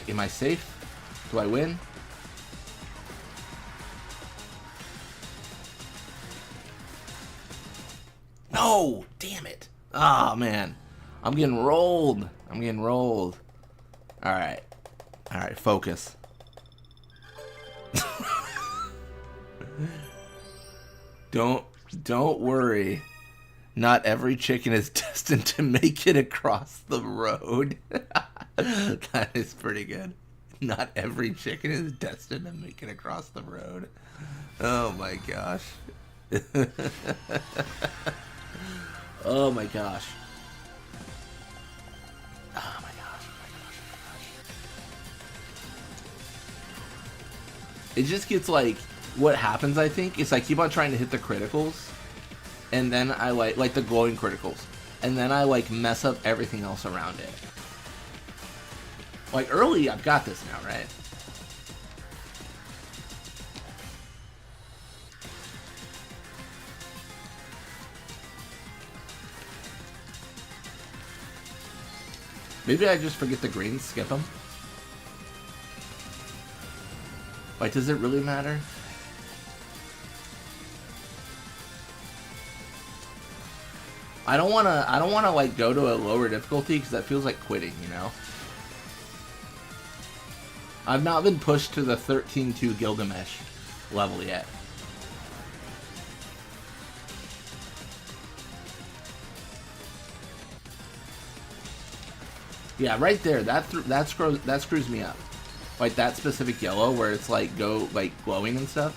Am I safe? Do I win? No! Damn it. Oh, man. I'm getting rolled. I'm getting rolled. Alright. Alright, focus. Don't worry. Not every chicken is destined to make it across the road. That is pretty good. Not every chicken is destined to make it across the road. Oh my gosh. Oh my gosh. Oh my gosh. It just gets like, what happens I think is I keep on trying to hit the criticals, and then I like the glowing criticals, and then I like mess up everything else around it. Like early, I've got this now, right? Maybe I just forget the greens, skip them. Like, does it really matter? I don't wanna like go to a lower difficulty because that feels like quitting, you know? I've not been pushed to the 13-2 Gilgamesh level yet. Yeah, right there. That screws me up. Like that specific yellow where it's like glowing and stuff.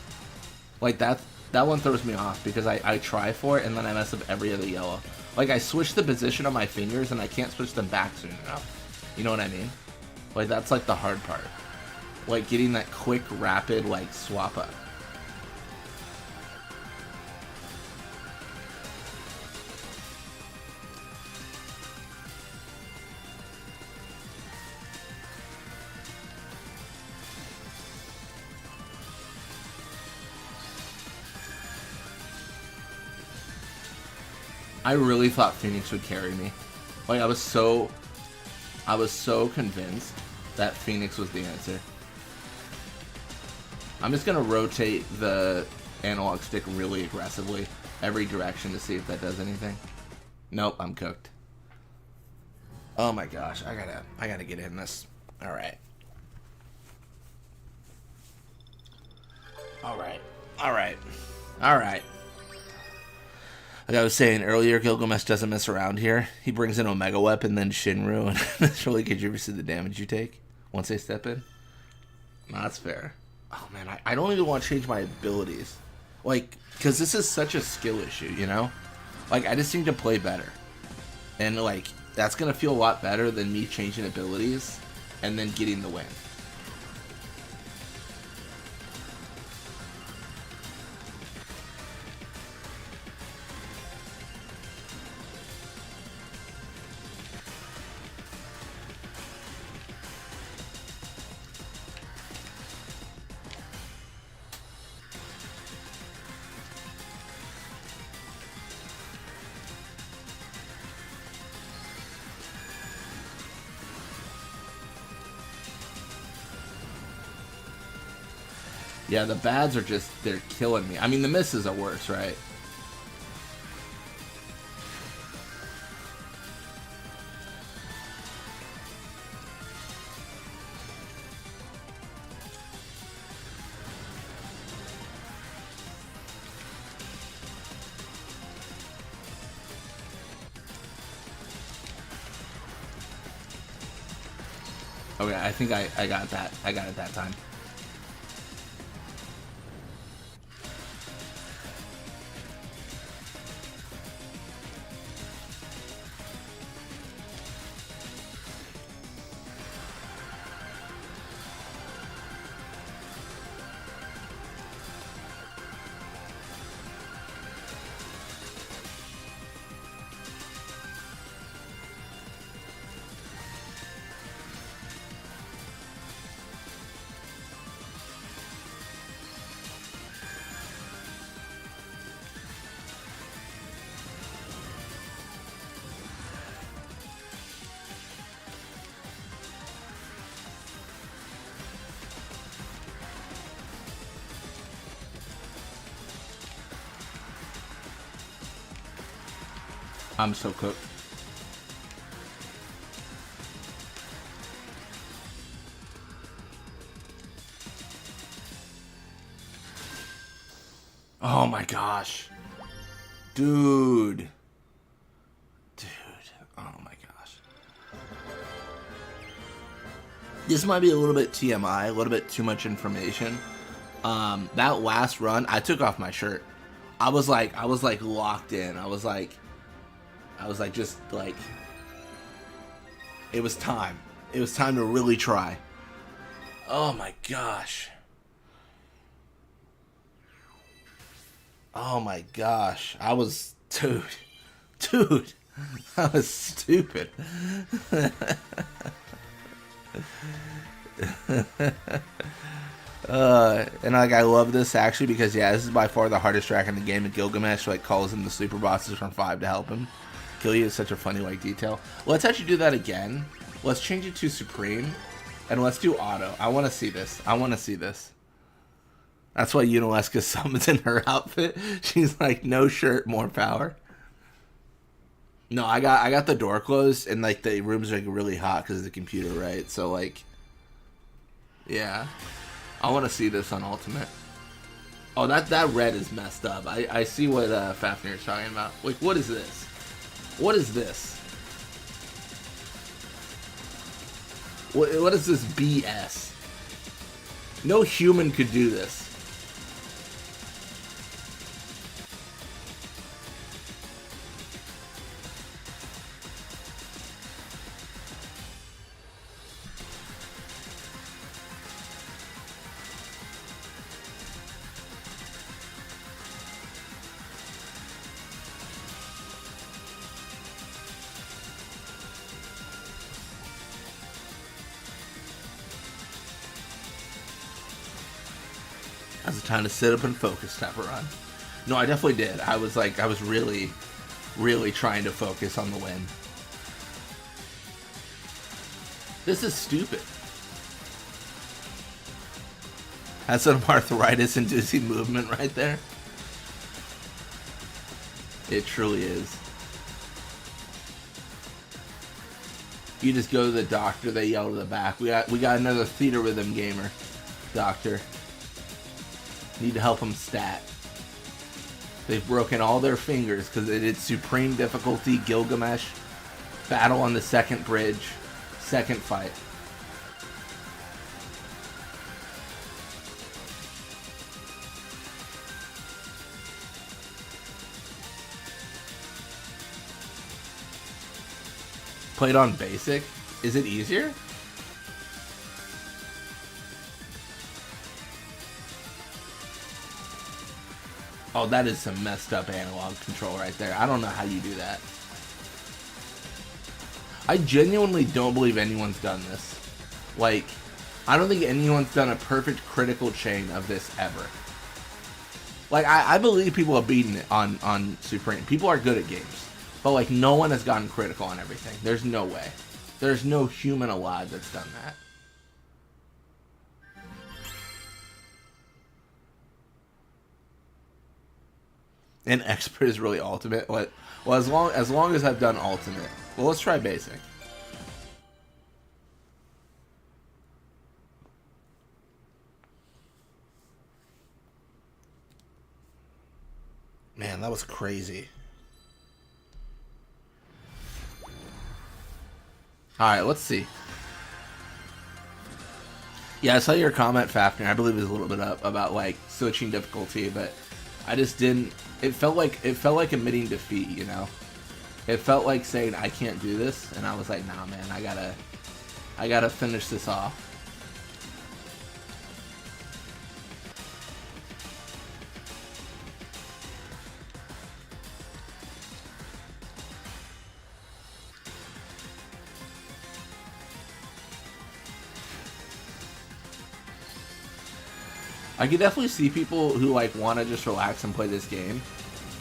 Like that one throws me off because I try for it and then I mess up every other yellow. Like I switch the position of my fingers and I can't switch them back soon enough. You know what I mean? Like that's like the hard part. Like getting that quick, rapid like swap up. I really thought Phoenix would carry me. Like I was so convinced that Phoenix was the answer. I'm just gonna rotate the analog stick really aggressively every direction to see if that does anything. Nope, I'm cooked. Oh my gosh, I gotta get in this. All right. Like I was saying earlier, Gilgamesh doesn't mess around here. He brings in Omega Weapon, then Shinru, and this really contributes to the damage you take once they step in. No, that's fair. Oh man, I don't even want to change my abilities. Like, because this is such a skill issue, you know? Like, I just need to play better. And, like, that's going to feel a lot better than me changing abilities and then getting the win. Yeah, the bads are just, they're killing me. I mean, the misses are worse, right? Okay, I think I got that. I got it that time. I'm so cooked. Oh my gosh. Dude. Oh my gosh. This might be a little bit TMI, a little bit too much information. That last run, I took off my shirt. I was like locked in. I was like just like, it was time. It was time to really try. Oh my gosh. Oh my gosh. I was, dude, that was stupid. And like, I love this actually because yeah, this is by far the hardest track in the game. And Gilgamesh like calls in the super bosses from 5 to help him kill you. Is such a funny like detail. Let's actually do that again. Let's change it to Supreme, and let's do auto. I want to see this. I want to see this. That's why Unalesca summons in her outfit. She's like, no shirt, more power. No, I got the door closed, and like the room's like really hot because of the computer, right? So like, yeah, I want to see this on Ultimate. Oh, that red is messed up. I see what Fafnir's talking about. Like, what is this? What is this? What is this BS? No human could do this. That's the time to sit up and focus, Taparon. No, I definitely did. I was really, really trying to focus on the win. This is stupid. That's some arthritis-inducing movement right there. It truly is. You just go to the doctor, they yell to the back. We got another Theatrhythm gamer. Doctor. Need to help them stat. They've broken all their fingers because they did Supreme difficulty, Gilgamesh, battle on the second bridge, second fight. Played on basic? Is it easier? Oh, that is some messed up analog control right there. I don't know how you do that. I genuinely don't believe anyone's done this. Like, I don't think anyone's done a perfect critical chain of this ever. Like, I believe people have beaten it on Supreme. People are good at games. But, like, no one has gotten critical on everything. There's no way. There's no human alive that's done that. And expert is really ultimate. Well, as long as I've done ultimate. Well, let's try basic. Man, that was crazy. Alright, let's see. Yeah, I saw your comment, Fafnir. I believe it was a little bit up about like switching difficulty, but I just didn't. It felt like admitting defeat, you know. It felt like saying I can't do this, and I was like, nah, man, I gotta finish this off. I could definitely see people who like want to just relax and play this game,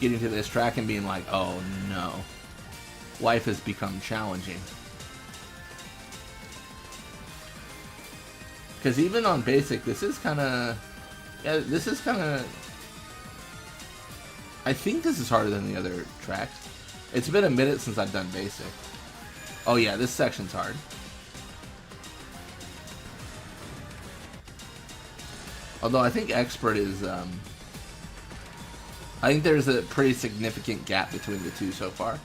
getting to this track and being like, oh no, life has become challenging. Because even on basic, this is kind of, yeah, this is kind of, I think this is harder than the other tracks. It's been a minute since I've done basic. Oh yeah, this section's hard. Although I think expert is, I think there's a pretty significant gap between the two so far.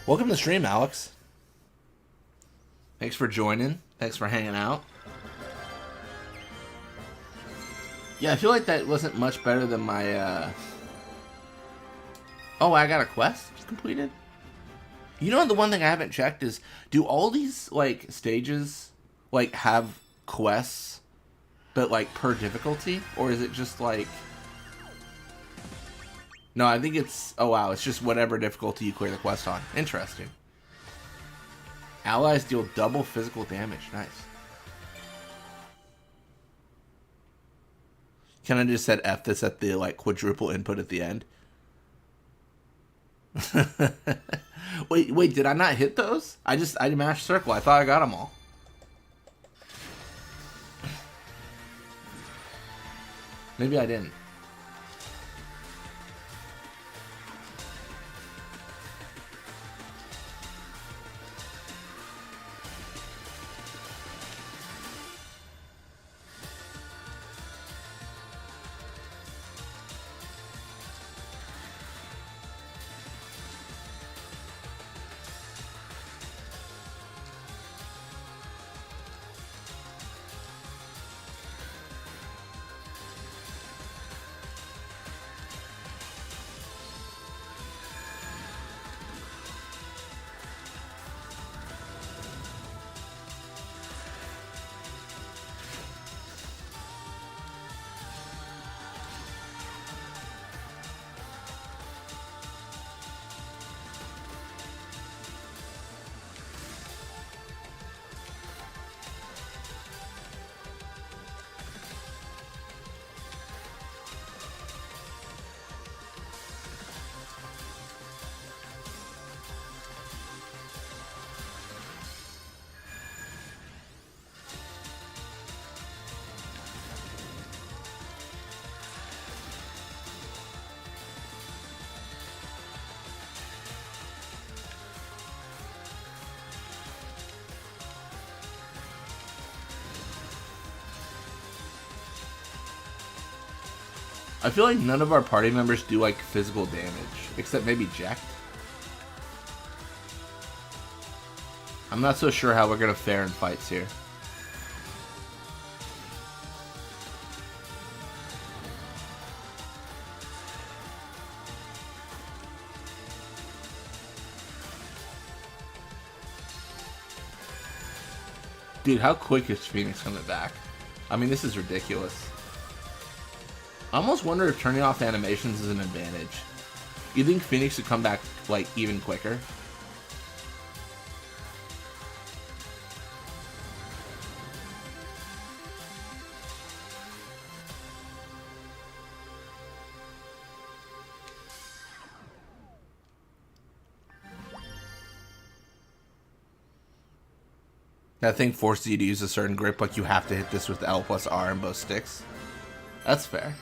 Welcome to the stream, Alex. Thanks for joining. Thanks for hanging out. Yeah, I feel like that wasn't much better than my, Oh, I got a quest completed? You know, the one thing I haven't checked is, do all these, like, stages, like, have quests, but, like, per difficulty? Or is it just, like... No, I think it's... Oh, wow. It's just whatever difficulty you clear the quest on. Interesting. Allies deal double physical damage. Nice. Can I just set F this at the, like, quadruple input at the end? Wait, did I not hit those? I mashed circle. I thought I got them all. Maybe I didn't. I feel like none of our party members do, like, physical damage. Except maybe Jack. I'm not so sure how we're gonna fare in fights here. Dude, how quick is Phoenix coming back? I mean, this is ridiculous. I almost wonder if turning off animations is an advantage. You think Phoenix would come back, like, even quicker? That thing forces you to use a certain grip, like you have to hit this with L plus R on both sticks. That's fair.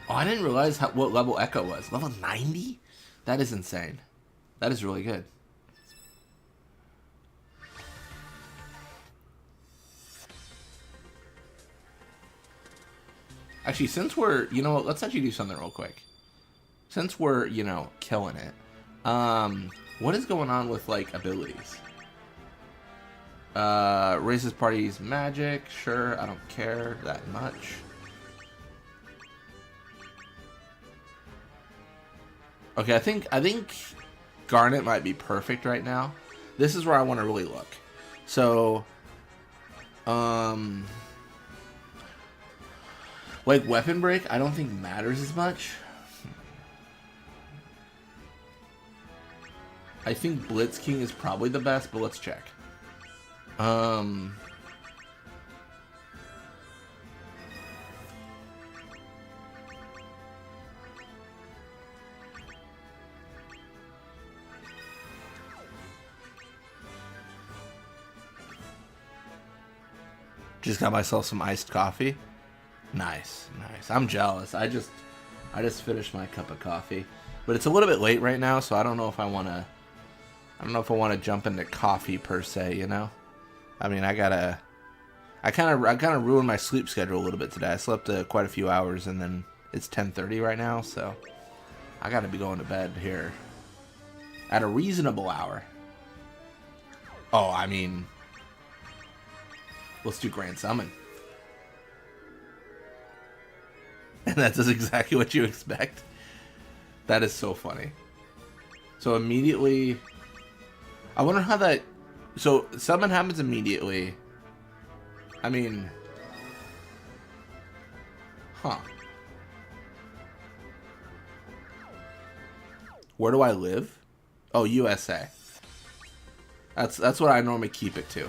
Oh, I didn't realize what level Echo was. Level 90? That is insane. That is really good. Actually, since we're, you know what, let's actually do something real quick. Since we're, you know, killing it. What is going on with, like, abilities? Raises parties magic. Sure, I don't care that much. Okay, I think Garnet might be perfect right now. This is where I want to really look. So, like weapon break, I don't think matters as much. I think Blitz King is probably the best, but let's check. Just got myself some iced coffee. Nice, nice. I'm jealous. I just finished my cup of coffee, but it's a little bit late right now, so I don't know if I want to. I don't know if I want to jump into coffee per se. You know, I mean, I kind of ruined my sleep schedule a little bit today. I slept quite a few hours, and then it's 10:30 right now, so I got to be going to bed here at a reasonable hour. Oh, I mean, let's do Grand Summon. And that does exactly what you expect. That is so funny. So immediately, I wonder how that. So summon happens immediately. I mean, huh? Where do I live? Oh, USA. That's what I normally keep it to.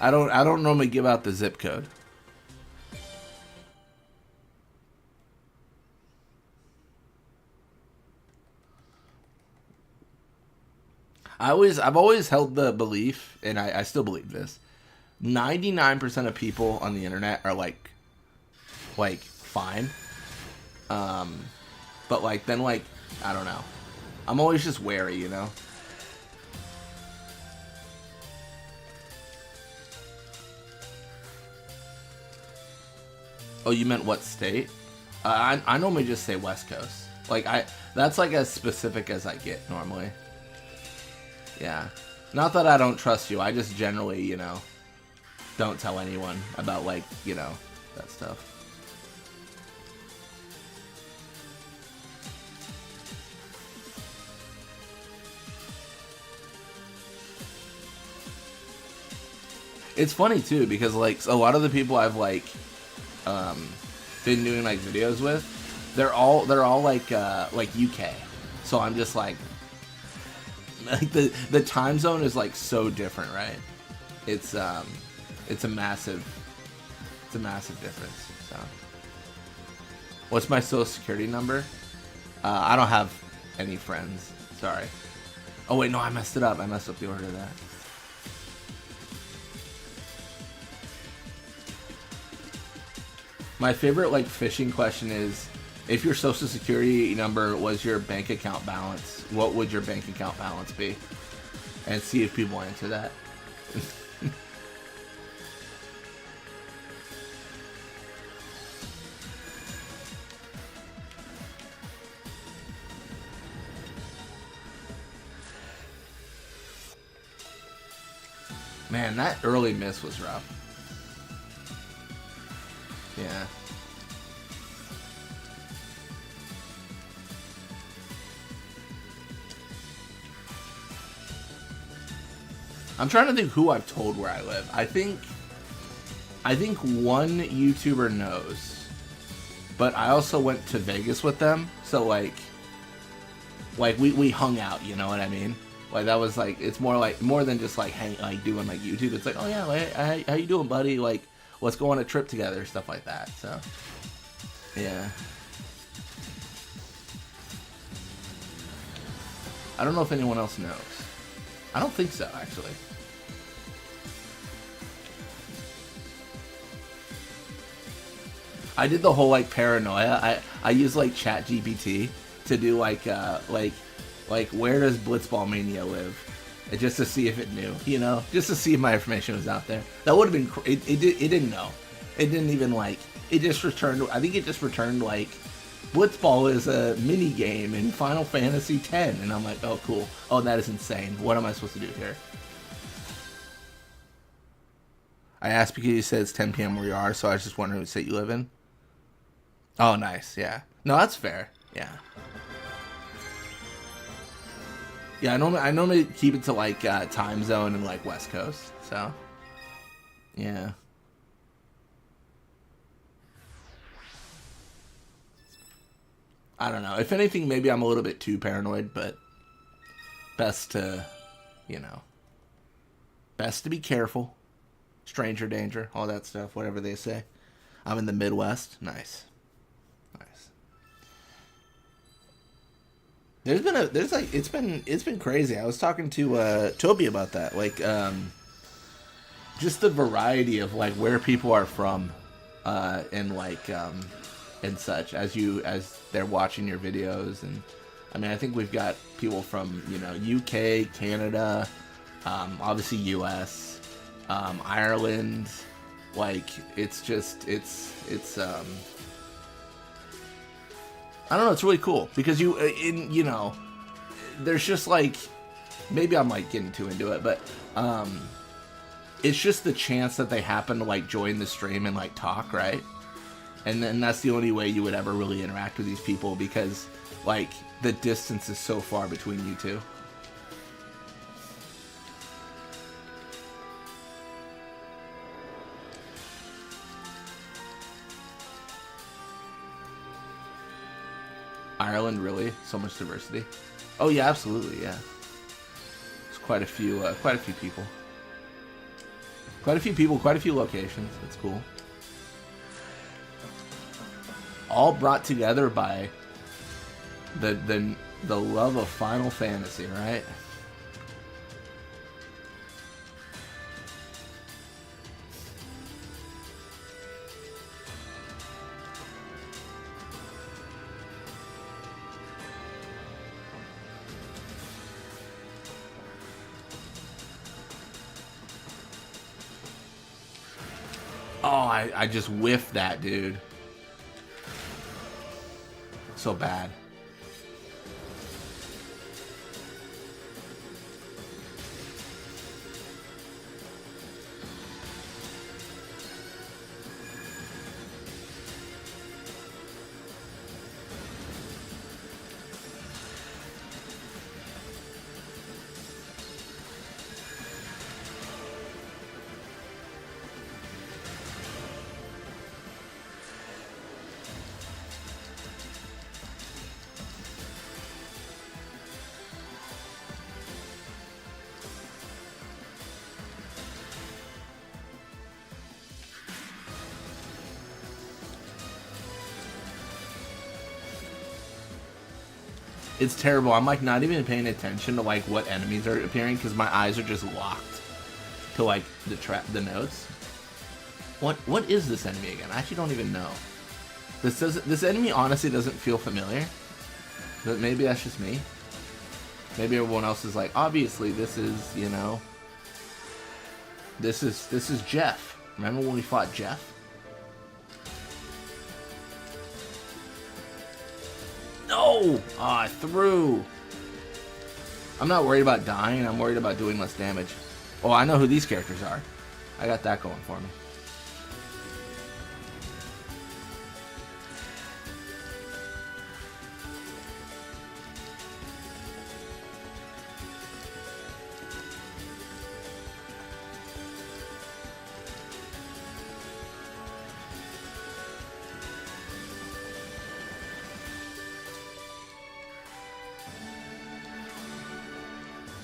I don't normally give out the zip code. I've always held the belief, and I still believe this. 99% of people on the internet are like fine. But like then like I don't know. I'm always just wary, you know. Oh, you meant what state? I normally just say West Coast. Like that's like as specific as I get normally. Yeah. Not that I don't trust you. I just generally, you know, don't tell anyone about, like, you know, that stuff. It's funny, too, because, like, a lot of the people I've, like, been doing, like, videos with, they're all like UK. So I'm just, like the time zone is like so different, right? It's a massive difference. So, what's my social security number? I don't have any friends. Sorry. Oh wait, no, I messed it up. I messed up the order of that. My favorite like phishing question is, if your social security number was your bank account balance, what would your bank account balance be? And see if people answer that. Man, that early miss was rough. Yeah. I'm trying to think who I've told where I live. I think one YouTuber knows, but I also went to Vegas with them, so like we hung out. You know what I mean? Like that was like it's more than just like doing like YouTube. It's like, oh yeah, like, how you doing, buddy? Like let's go on a trip together, stuff like that. So yeah. I don't know if anyone else knows. I don't think so, actually. I did the whole like paranoia. I use like ChatGPT to do like where does Blitzball Mania live, and just to see if it knew, you know, just to see if my information was out there. That would have been it didn't know. It didn't even like. It just returned. I think it just returned like, Blitzball is a mini game in Final Fantasy X, and I'm like, oh cool. Oh, that is insane. What am I supposed to do here? I asked because you said it's 10 p.m. where you are, so I was just wondering what state you live in. Oh, nice. Yeah. No, that's fair. Yeah. Yeah, I normally keep it to like time zone and like West Coast. So, yeah. I don't know. If anything, maybe I'm a little bit too paranoid, but best to, you know, best to be careful. Stranger danger, all that stuff, whatever they say. I'm in the Midwest. Nice. Nice. It's been crazy. I was talking to Toby about that. Like just the variety of like where people are from and like and such as they're watching your videos. And I mean, I think we've got people from, you know, UK, Canada, obviously US, Ireland. Like it's I don't know, it's really cool because you know, there's just like, maybe I'm like getting too into it, but it's just the chance that they happen to like join the stream and like talk, right? And then that's the only way you would ever really interact with these people, because like the distance is so far between you two. Ireland, really? So much diversity? Oh yeah, absolutely, yeah. There's quite a few people. Quite a few people, quite a few locations. It's cool. All brought together by the love of Final Fantasy, right? Oh, I just whiffed that, dude. So bad. It's terrible. I'm like not even paying attention to like what enemies are appearing because my eyes are just locked to like the notes. What is this enemy again? I actually don't even know. This enemy honestly doesn't feel familiar. But maybe that's just me. Maybe everyone else is like, obviously this is, you know, this is Jeff. Remember when we fought Jeff? No! Oh, I threw. I'm not worried about dying. I'm worried about doing less damage. Oh, I know who these characters are. I got that going for me.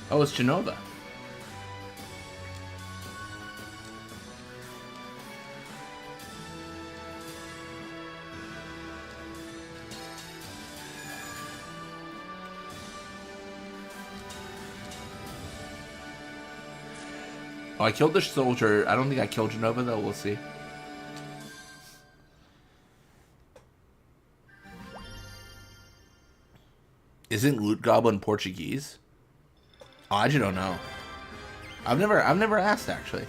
Oh, it's Genova. Oh, I killed the soldier. I don't think I killed Genova, though. We'll see. Isn't Loot Goblin Portuguese? Oh, I just don't know. I've never asked, actually.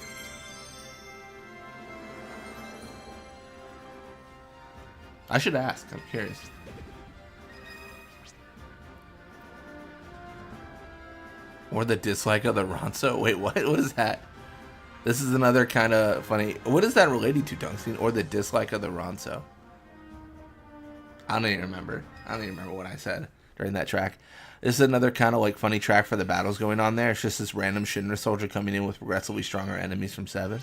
I should ask. I'm curious. Or the dislike of the Ronso? Wait, what? What is that? This is another kind of funny. What is that related to, Tungsten? Or the dislike of the Ronso? I don't even remember. I don't even remember what I said during that track. This is another kind of like funny track for the battles going on there. It's just this random Shinra soldier coming in with progressively stronger enemies from 7.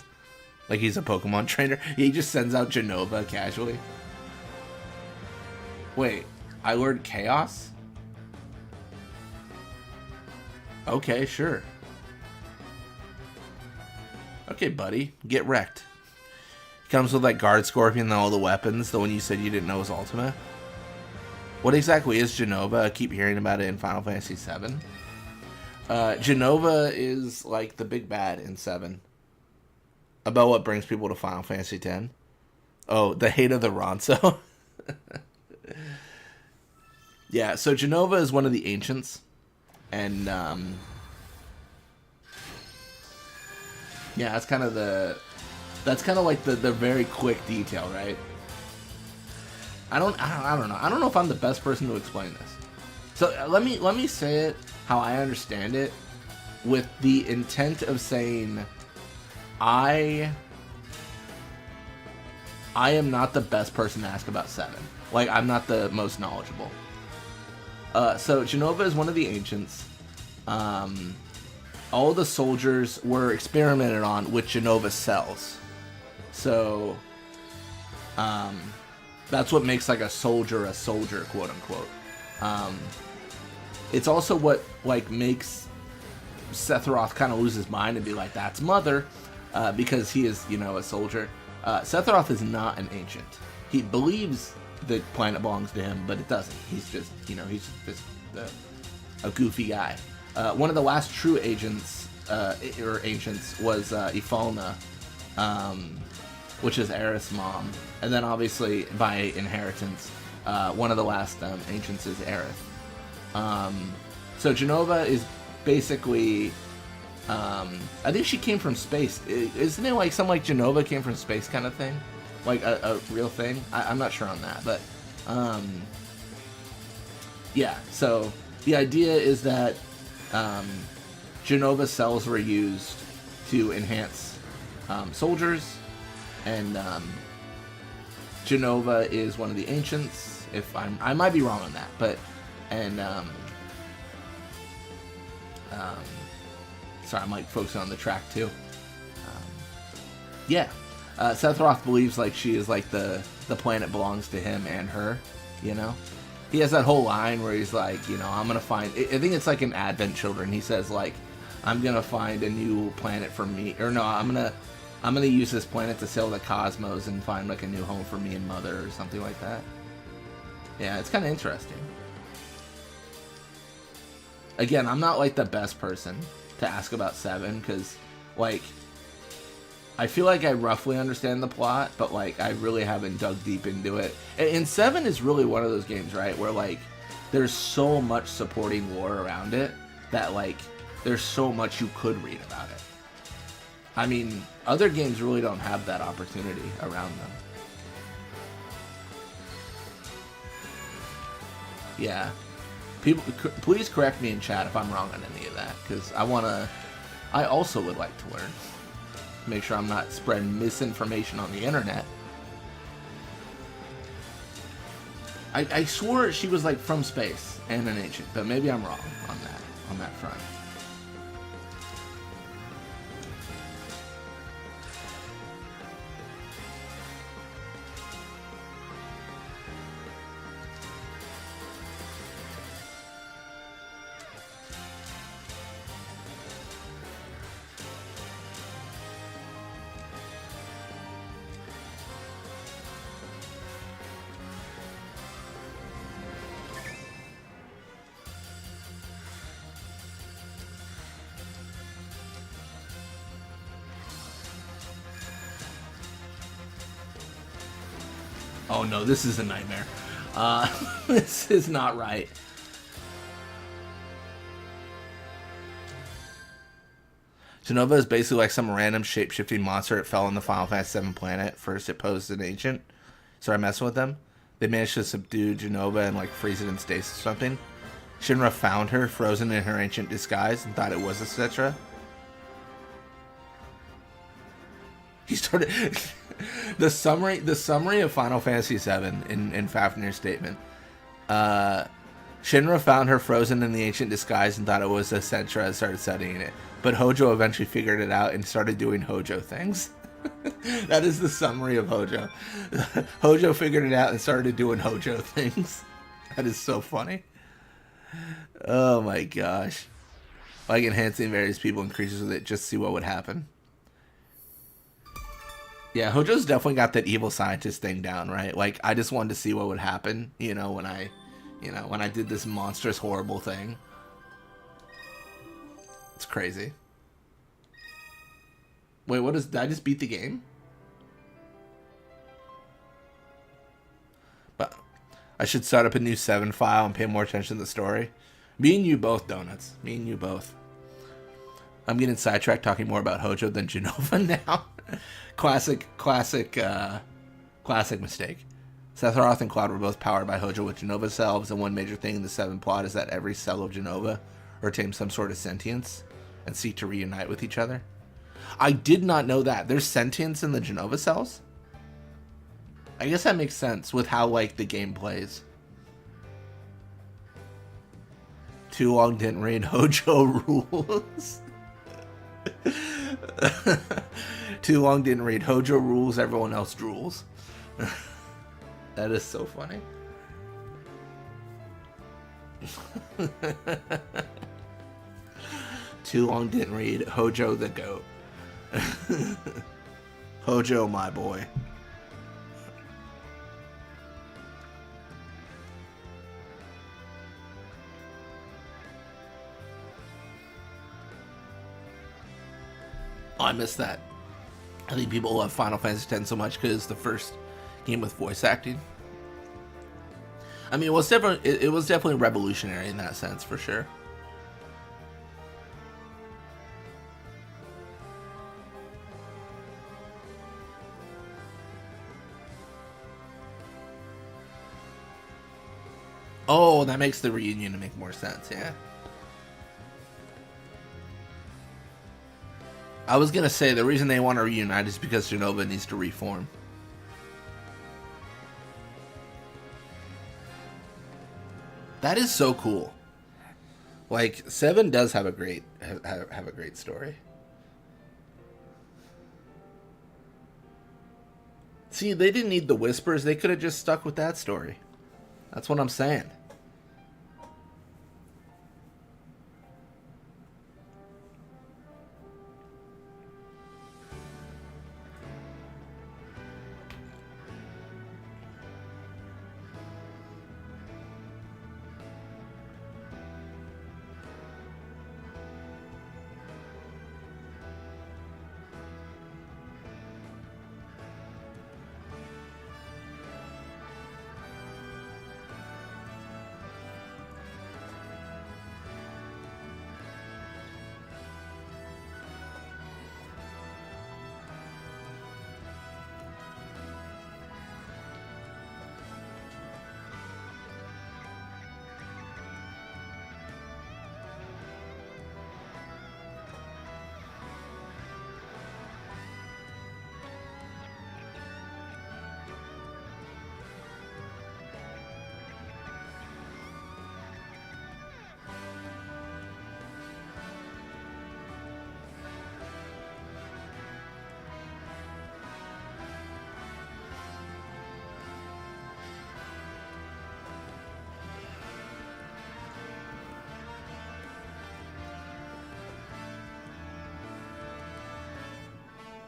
Like he's a Pokemon trainer. He just sends out Genova casually. Wait, I lured Chaos? Okay, sure. Okay, buddy. Get wrecked. He comes with like Guard Scorpion and all the weapons. The one you said you didn't know was Ultimate. What exactly is Genova? I keep hearing about it in Final Fantasy VII. Genova is like the big bad in 7. About what brings people to Final Fantasy X. Oh, the hate of the Ronso. Yeah, so Genova is one of the ancients. And, yeah, that's kind of like the very quick detail, right? I don't know. I don't know if I'm the best person to explain this. So let me say it how I understand it, with the intent of saying I am not the best person to ask about 7. Like, I'm not the most knowledgeable. So Genova is one of the ancients. All the soldiers were experimented on with Genova cells. So, that's what makes like a soldier, quote unquote. It's also what like makes Sephiroth kind of lose his mind and be like, "That's Mother," because he is, a soldier. Sephiroth is not an ancient. He believes the planet belongs to him, but it doesn't. He's just, he's just a goofy guy. One of the last true agents or ancients was Ifalna, which is Aerith's mom, and then obviously by inheritance, one of the last ancients is Aerith. So Genova is basically, I think she came from space. Isn't it like some like Genova came from space kind of thing? Like a real thing? I'm not sure on that, but yeah, so the idea is that Genova cells were used to enhance soldiers, and Genova is one of the ancients. If I might be wrong on that, but sorry, I'm like focusing on the track too. Yeah, Sephiroth believes like she is like the planet belongs to him and her. He has that whole line where he's like, I'm gonna find. I think it's like in Advent Children. He says like, I'm gonna find a new planet for me, or no, I'm gonna use this planet to sail the cosmos and find like a new home for me and Mother or something like that. Yeah, it's kind of interesting. Again, I'm not like the best person to ask about 7 because like I feel like I roughly understand the plot, but like I really haven't dug deep into it. And 7 is really one of those games, right, where like there's so much supporting lore around it that like there's so much you could read about it. I mean, other games really don't have that opportunity around them. Yeah. People, please correct me in chat if I'm wrong on any of that, because I also would like to learn. Make sure I'm not spreading misinformation on the internet. I swore she was like from space and an ancient, but maybe I'm wrong on that front. Oh no, this is a nightmare. This is not right. Genova is basically like some random shape-shifting monster that fell on the Final Fantasy VII planet. First it posed an ancient. Started messing with them. they managed to subdue Jenova and like freeze it in stasis or something. Shinra found her frozen in her ancient disguise and thought it was etc. He started the summary of Final Fantasy VII in Fafnir's statement. Shinra found her frozen in the ancient disguise and thought it was etc. and started studying it. But Hojo eventually figured it out and started doing Hojo things. That is the summary of Hojo. Hojo figured it out and started doing Hojo things. That is so funny. Oh my gosh. Like enhancing various people and creatures with it just to see what would happen. Yeah, Hojo's definitely got that evil scientist thing down, right? Like, I just wanted to see what would happen, when I did this monstrous, horrible thing. It's crazy. Wait, did I just beat the game? But I should start up a new 7 file and pay more attention to the story. Me and you both, Donuts. Me and you both. I'm getting sidetracked talking more about Hojo than Jenova now. Classic mistake. Sephiroth and Cloud were both powered by Hojo with Jenova selves, and one major thing in the 7 plot is that every cell of Jenova retains some sort of sentience and seek to reunite with each other. I did not know that. There's sentience in the Jenova cells? I guess that makes sense with how, like, the game plays. Too long didn't read Hojo rules. Too long didn't read Hojo rules, everyone else drools. That is so funny. Too long didn't read Hojo the Goat. Hojo, my boy. Oh, I missed that. I think people love Final Fantasy X so much because it's the first game with voice acting. I mean, it was definitely revolutionary in that sense, for sure. Oh, that makes the reunion make more sense, yeah. I was gonna say the reason they want to reunite is because Jenova needs to reform. That is so cool. Like 7 does have a great have a great story. See, they didn't need the whispers. They could have just stuck with that story. That's what I'm saying.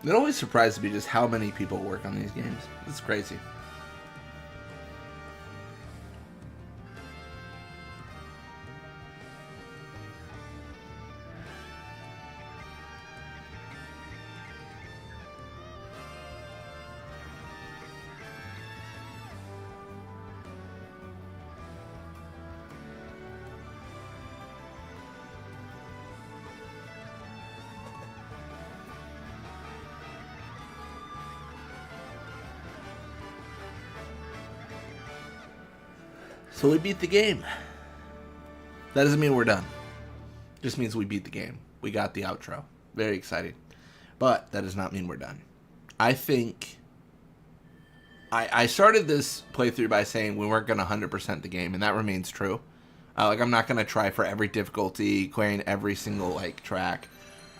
It always surprises me just how many people work on these games. It's crazy. So we beat the game. That doesn't mean we're done. Just means we beat the game. We got the outro. Very exciting. But that does not mean we're done. I think I started this playthrough by saying we weren't going to 100% the game, and that remains true. Like, I'm not going to try for every difficulty, clearing every single, like, track.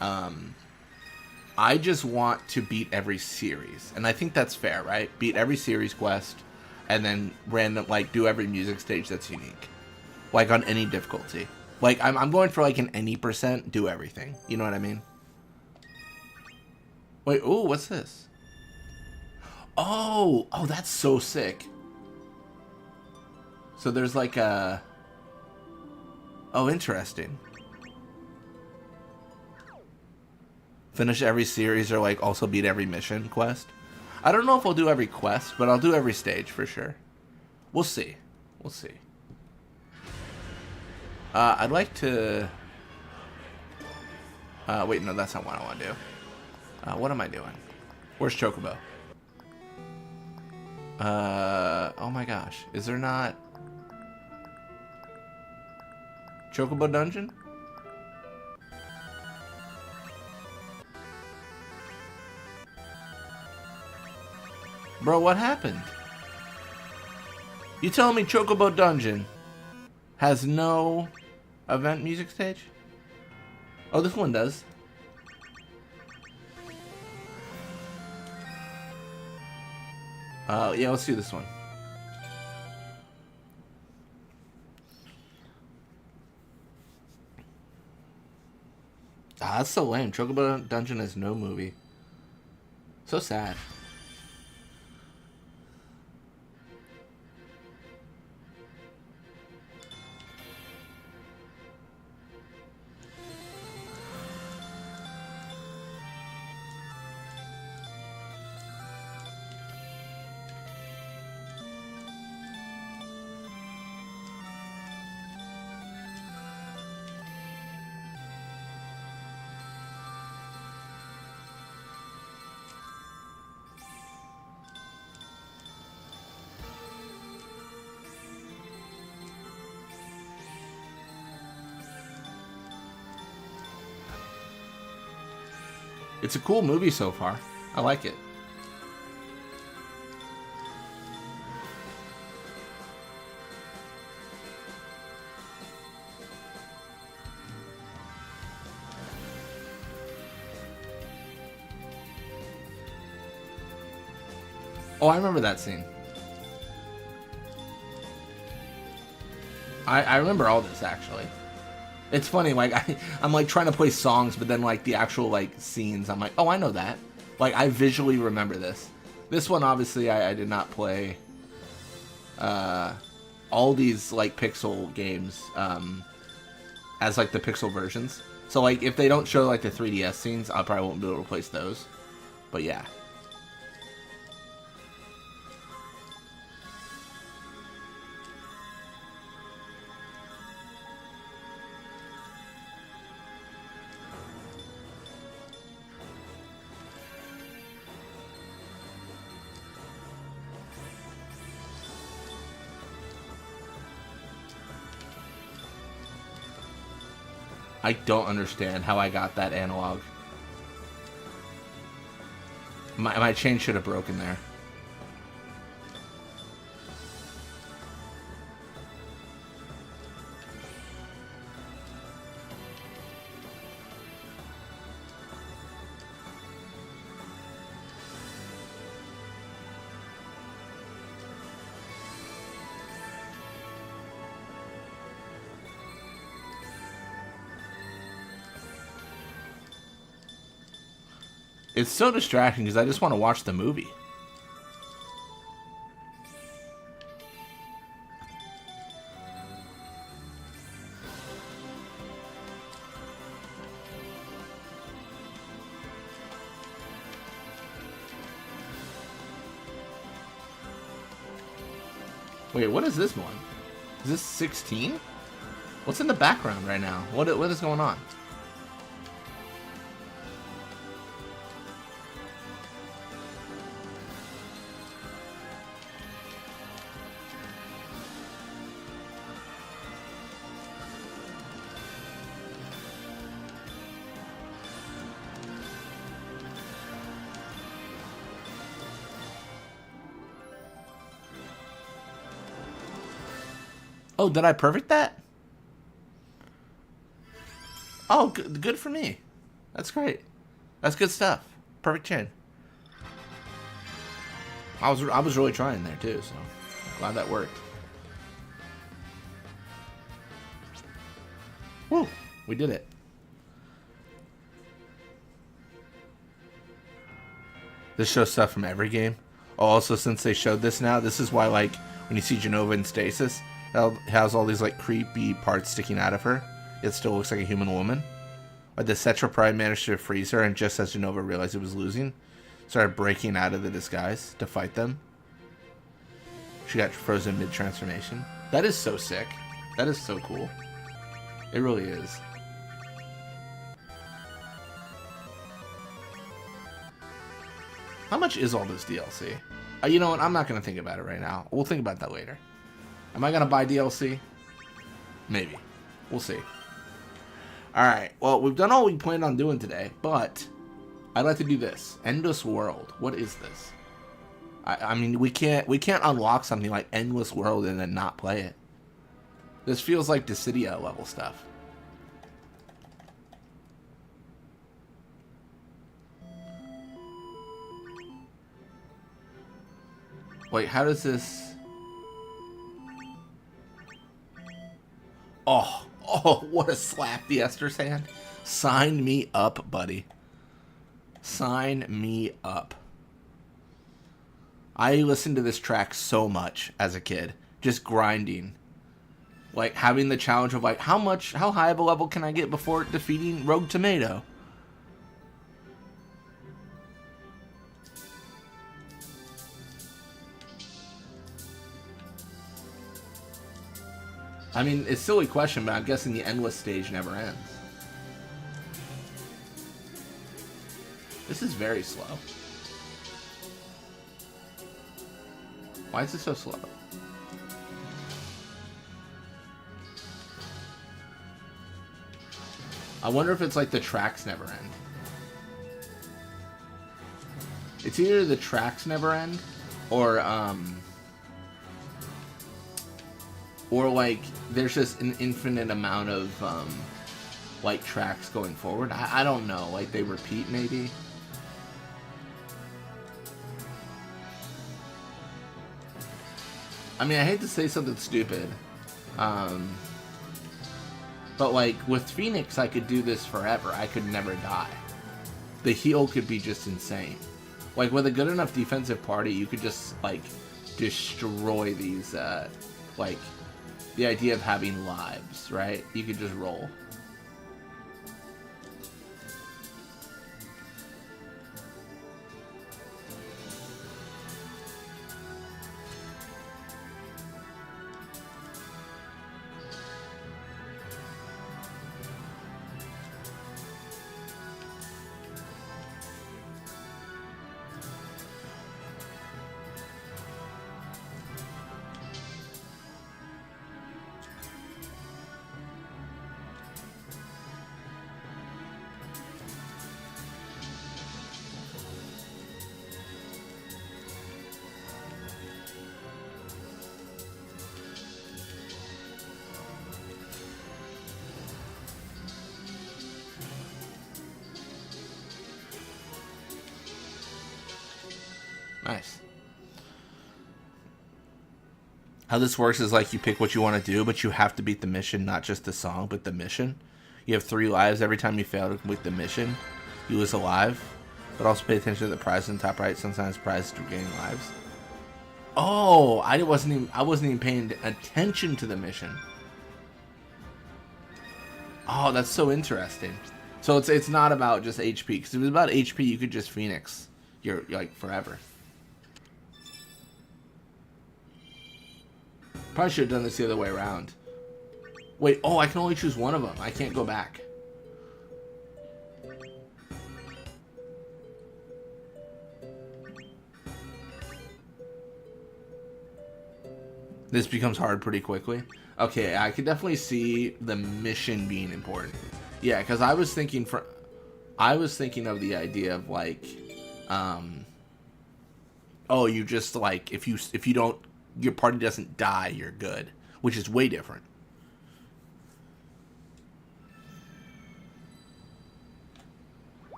I just want to beat every series. And I think that's fair, right? Beat every series quest, and then do every music stage that's unique. Like, on any difficulty. Like, I'm going for, like, an any percent, do everything. You know what I mean? Wait, ooh, what's this? Oh, that's so sick. So there's, like, a... Oh, interesting. Finish every series or, like, also beat every mission quest. I don't know if I'll do every quest, but I'll do every stage for sure. We'll see. We'll see. I'd like to... wait, no, that's not what I want to do. What am I doing? Where's Chocobo? Oh my gosh. Is there not... Chocobo Dungeon? Bro, what happened? You telling me Chocobo Dungeon has no event music stage? Oh, this one does. Yeah, let's do this one. Ah, that's so lame. Chocobo Dungeon has no movie. So sad. It's a cool movie so far. I like it. Oh, I remember that scene. I remember all this, actually. It's funny, like, I'm, like, trying to play songs, but then, like, the actual, like, scenes, I'm like, oh, I know that. Like, I visually remember this. This one, obviously, I did not play. All these, like, pixel games, as, like, the pixel versions. So, like, if they don't show, like, the 3DS scenes, I probably won't be able to replace those. But, yeah. I don't understand how I got that analog. My chain should have broken there. It's so distracting because I just want to watch the movie. Wait, what is this one? Is this 16? What's in the background right now? What is going on? Oh, did I perfect that? Oh, good for me. That's great. That's good stuff. Perfect chain. I was really trying there too, so glad that worked. Woo! We did it. This shows stuff from every game. Oh, also, since they showed this now, this is why, like, when you see Genova in stasis, it has all these, like, creepy parts sticking out of her. It still looks like a human woman. But the Cetra Prime managed to freeze her, and just as Genova realized it was losing, started breaking out of the disguise to fight them. She got frozen mid-transformation. That is so sick. That is so cool. It really is. How much is all this DLC? You know what? I'm not going to think about it right now. We'll think about that later. Am I going to buy DLC? Maybe. We'll see. Alright. Well, we've done all we planned on doing today, but I'd like to do this. Endless World. What is this? I mean, we can't unlock something like Endless World and then not play it. This feels like Dissidia level stuff. Wait, how does this... Oh, what a slap the Esther's hand. Sign me up, buddy. Sign me up. I listened to this track so much as a kid. Just grinding. Like, having the challenge of, like, how high of a level can I get before defeating Rogue Tomato? I mean, it's a silly question, but I'm guessing the endless stage never ends. This is very slow. Why is it so slow? I wonder if it's like the tracks never end. It's either the tracks never end, or like there's just an infinite amount of like tracks going forward. I don't know. Like they repeat maybe. I mean, I hate to say something stupid, but like with Phoenix, I could do this forever. I could never die. The heal could be just insane. Like with a good enough defensive party, you could just like destroy these. Like the idea of having lives, right? You could just roll. Nice. How this works is like you pick what you want to do, but you have to beat the mission, not just the song, but the mission. You have 3 lives. Every time you fail to complete the mission, you lose a life. But also pay attention to the prize in the top right. Sometimes prizes to gaining lives. Oh, I wasn't even paying attention to the mission. Oh, that's so interesting. So it's not about just HP. Because if it was about HP, you could just Phoenix. You're like forever. Probably should have done this the other way around. Wait, oh, I can only choose one of them. I can't go back. This becomes hard pretty quickly. Okay, I could definitely see the mission being important. Yeah, because I was thinking of the idea of like, oh, you just like if you don't, your party doesn't die, you're good. which is way different.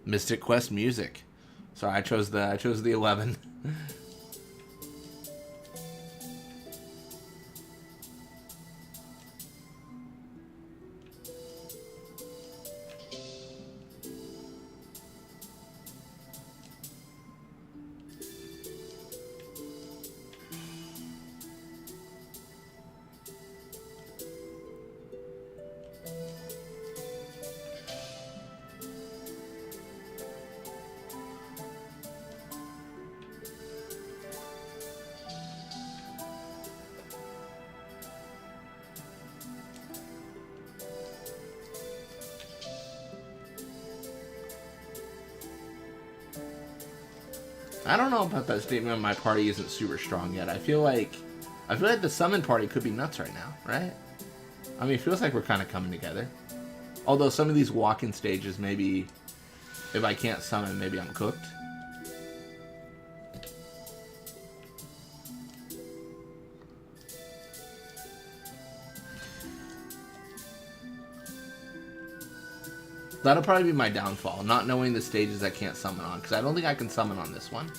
Mystic Quest music. Sorry, I chose the 11. I don't know about that statement. My party isn't super strong yet. I feel like the summon party could be nuts right now, right? I mean, it feels like we're kind of coming together. Although some of these walk-in stages, maybe if I can't summon, maybe I'm cooked. That'll probably be my downfall, not knowing the stages I can't summon on, because I don't think I can summon on this one.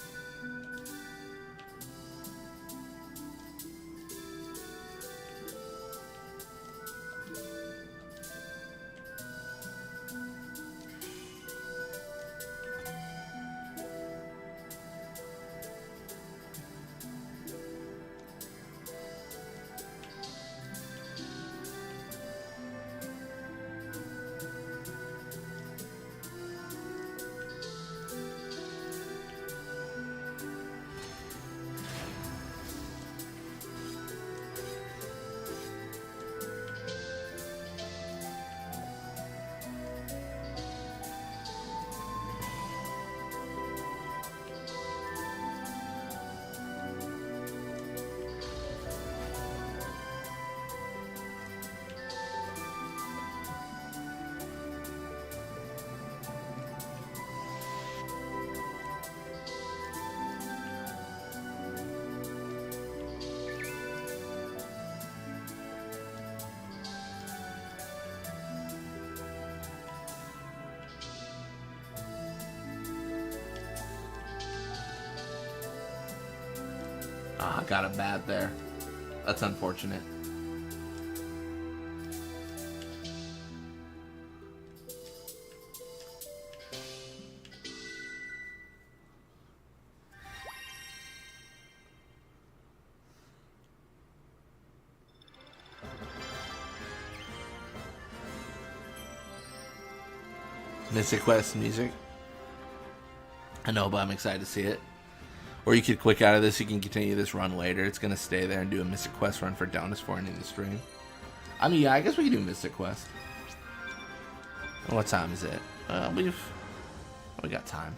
Ah, got a bad there. That's unfortunate. Mystic Quest music. I know, but I'm excited to see it. Or you could click out of this, you can continue this run later. It's going to stay there and do a Mystic Quest run for Donus for ending the stream. I mean, yeah, I guess we can do Mystic Quest. What time is it? We got time.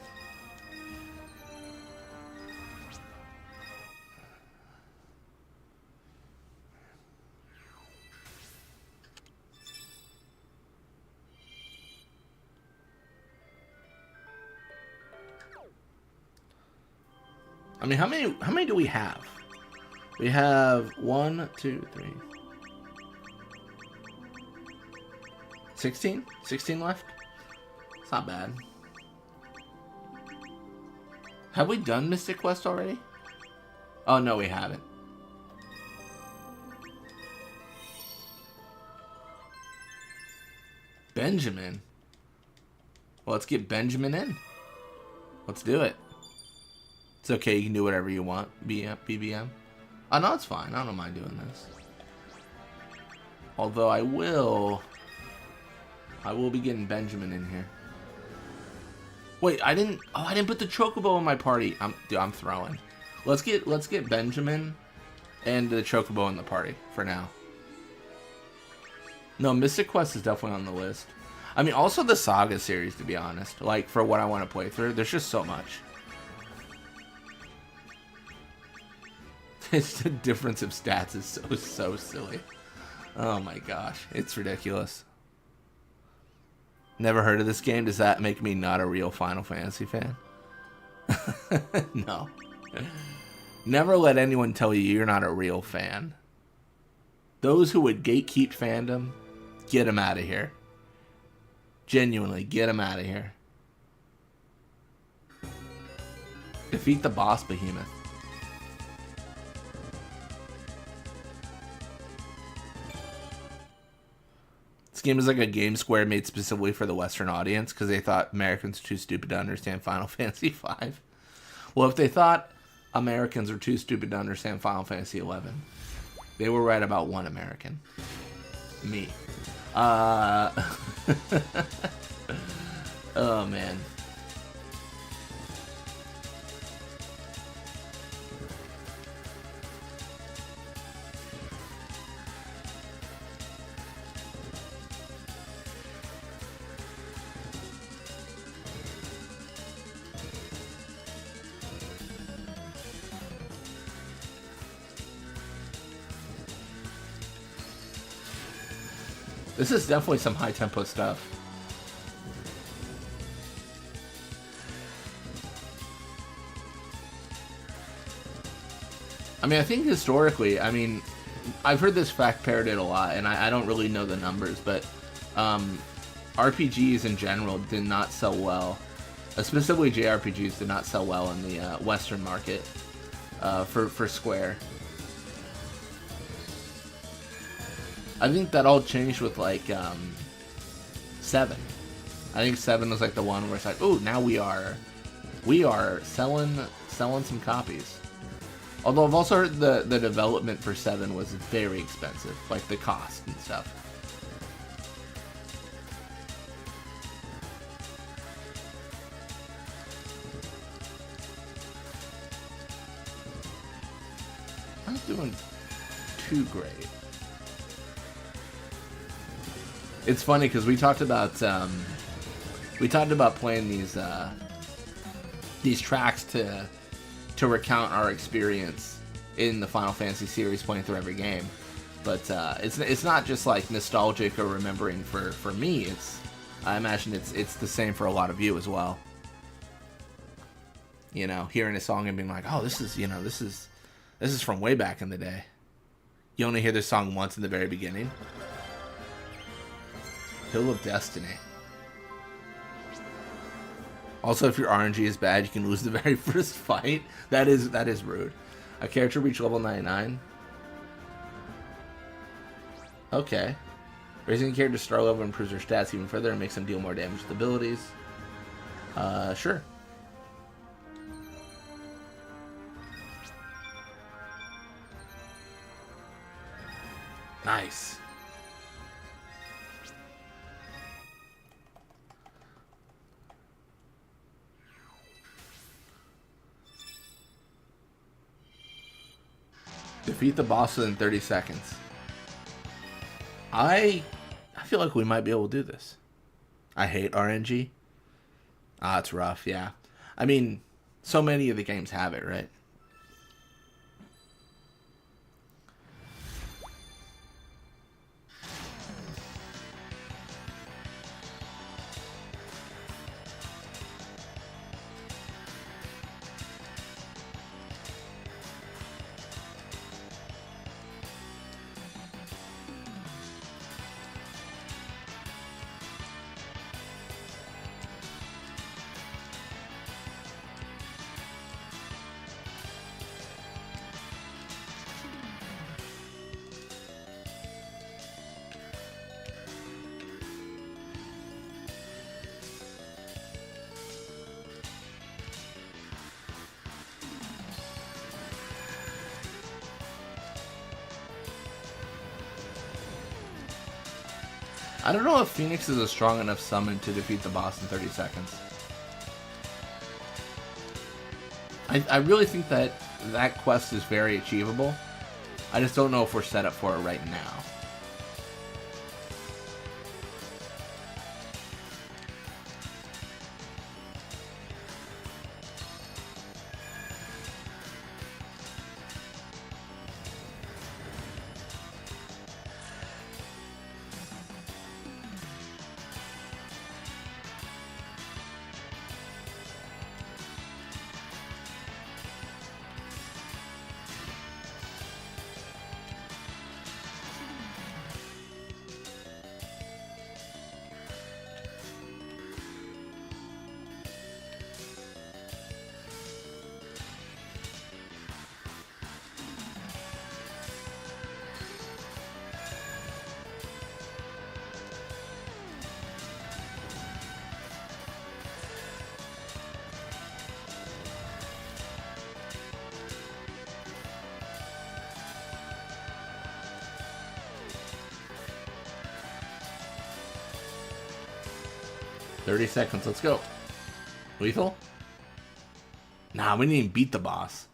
I mean, how many do we have? We have 1, 2, 3, 16? 16 left? It's not bad. Have we done Mystic Quest already? Oh, no, we haven't. Benjamin. Well, let's get Benjamin in. Let's do it. It's okay, you can do whatever you want, BBM. Oh, no, it's fine. I don't mind doing this. Although I will be getting Benjamin in here. Wait, I didn't put the Chocobo in my party. I'm throwing. Let's get Benjamin and the Chocobo in the party for now. No, Mystic Quest is definitely on the list. I mean, also the Saga series, to be honest. Like, for what I want to play through, there's just so much. It's the difference of stats is so silly. Oh my gosh, it's ridiculous. Never heard of this game. Does that make me not a real Final Fantasy fan? No. Never let anyone tell you you're not a real fan. Those who would gatekeep fandom, get them out of here. Genuinely, get them out of here. Defeat the boss behemoth. This game is like a game Square made specifically for the Western audience because they thought Americans are too stupid to understand Final Fantasy V. Well, if they thought Americans are too stupid to understand Final Fantasy XI, they were right about one American. Me. Oh, man. This is definitely some high-tempo stuff. I mean, I think historically, I mean, I've heard this fact parroted a lot, and I don't really know the numbers, but RPGs in general did not sell well. Specifically, JRPGs did not sell well in the Western market for Square. I think that all changed with like 7. I think 7 was like the one where it's like, oh, now we are selling some copies. Although I've also heard the development for 7 was very expensive, like the cost and stuff. Not doing too great. It's funny because we talked about playing these tracks to recount our experience in the Final Fantasy series, playing through every game. But it's not just like nostalgic or remembering for me. I imagine it's the same for a lot of you as well. You know, hearing a song and being like, oh, this is from way back in the day. You only hear this song once in the very beginning. Hill of Destiny. Also, if your RNG is bad, you can lose the very first fight. That is rude. A character reach level 99. Okay. Raising a character's star level improves their stats even further and makes them deal more damage with abilities. Sure. Nice. Defeat the boss within 30 seconds. I feel like we might be able to do this. I hate RNG. It's rough, yeah. I mean, so many of the games have it, right? I don't know if Phoenix is a strong enough summon to defeat the boss in 30 seconds. I really think that quest is very achievable. I just don't know if we're set up for it right now. 30 seconds. Let's go. Lethal? Nah, we didn't even beat the boss.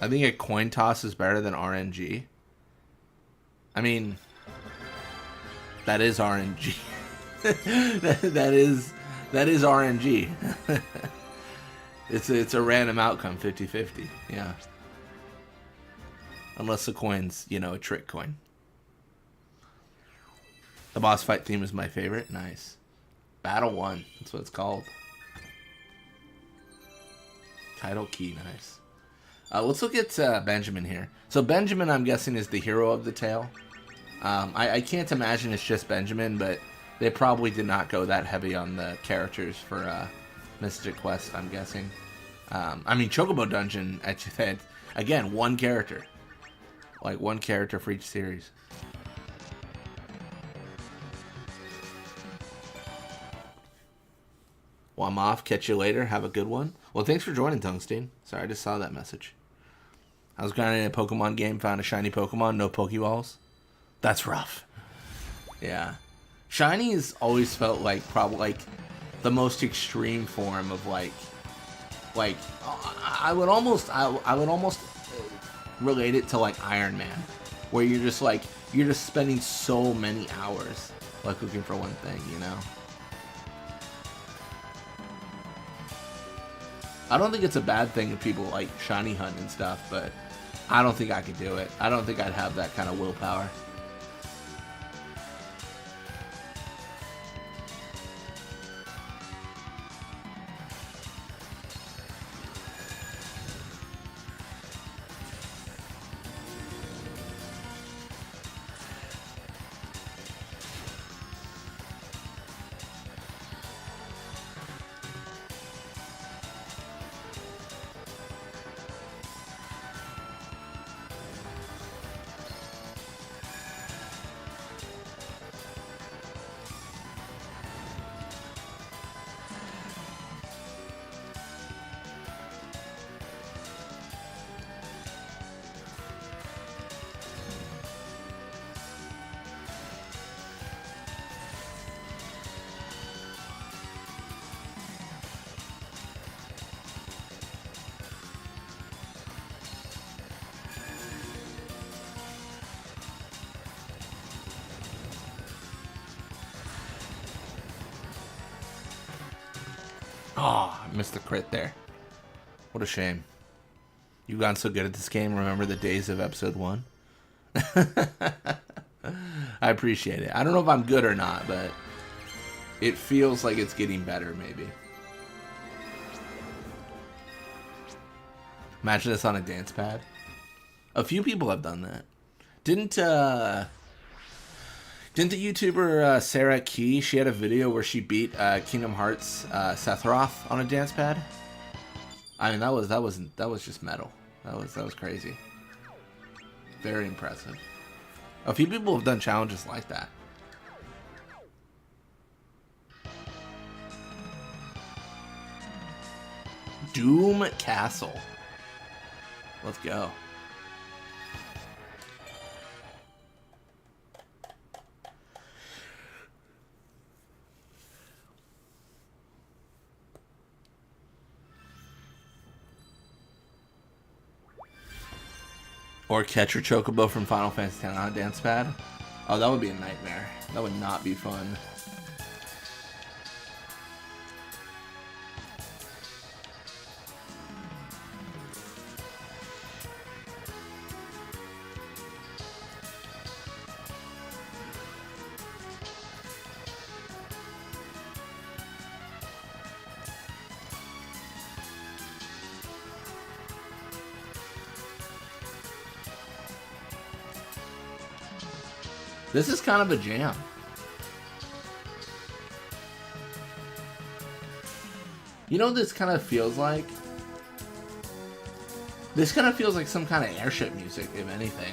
I think a coin toss is better than RNG. I mean, that is RNG. that is RNG. It's a random outcome, 50-50. Yeah. Unless the coin's, a trick coin. The boss fight theme is my favorite. Nice. Battle 1. That's what it's called. Title key. Nice. Let's look at Benjamin here. So Benjamin, I'm guessing, is the hero of the tale. I can't imagine it's just Benjamin, but they probably did not go that heavy on the characters for Mystic Quest, I'm guessing. I mean, Chocobo Dungeon, actually, again, one character. Like, one character for each series. Well, I'm off. Catch you later. Have a good one. Well, thanks for joining, Tungsten. Sorry, I just saw that message. I was grinding in a Pokemon game, found a shiny Pokemon, no Pokeballs. That's rough. Yeah. Shinies always felt like probably like the most extreme form of like I would almost relate it to like Iron Man, where you're just spending so many hours like looking for one thing, I don't think it's a bad thing if people like shiny hunt and stuff, but I don't think I could do it. I don't think I'd have that kind of willpower. Oh, I missed the crit there. What a shame. You've gotten so good at this game. Remember the days of episode 1? I appreciate it. I don't know if I'm good or not, but it feels like it's getting better, maybe. Imagine this on a dance pad. A few people have done that. Didn't the YouTuber Sarah Key, she had a video where she beat Kingdom Hearts Sephiroth on a dance pad? I mean, that was just metal. That was crazy. Very impressive. A few people have done challenges like that. Doom Castle. Let's go. Or catch your Chocobo from Final Fantasy X on a dance pad. Oh, that would be a nightmare. That would not be fun. This is kind of a jam. You know what this kind of feels like? This kind of feels like some kind of airship music, if anything.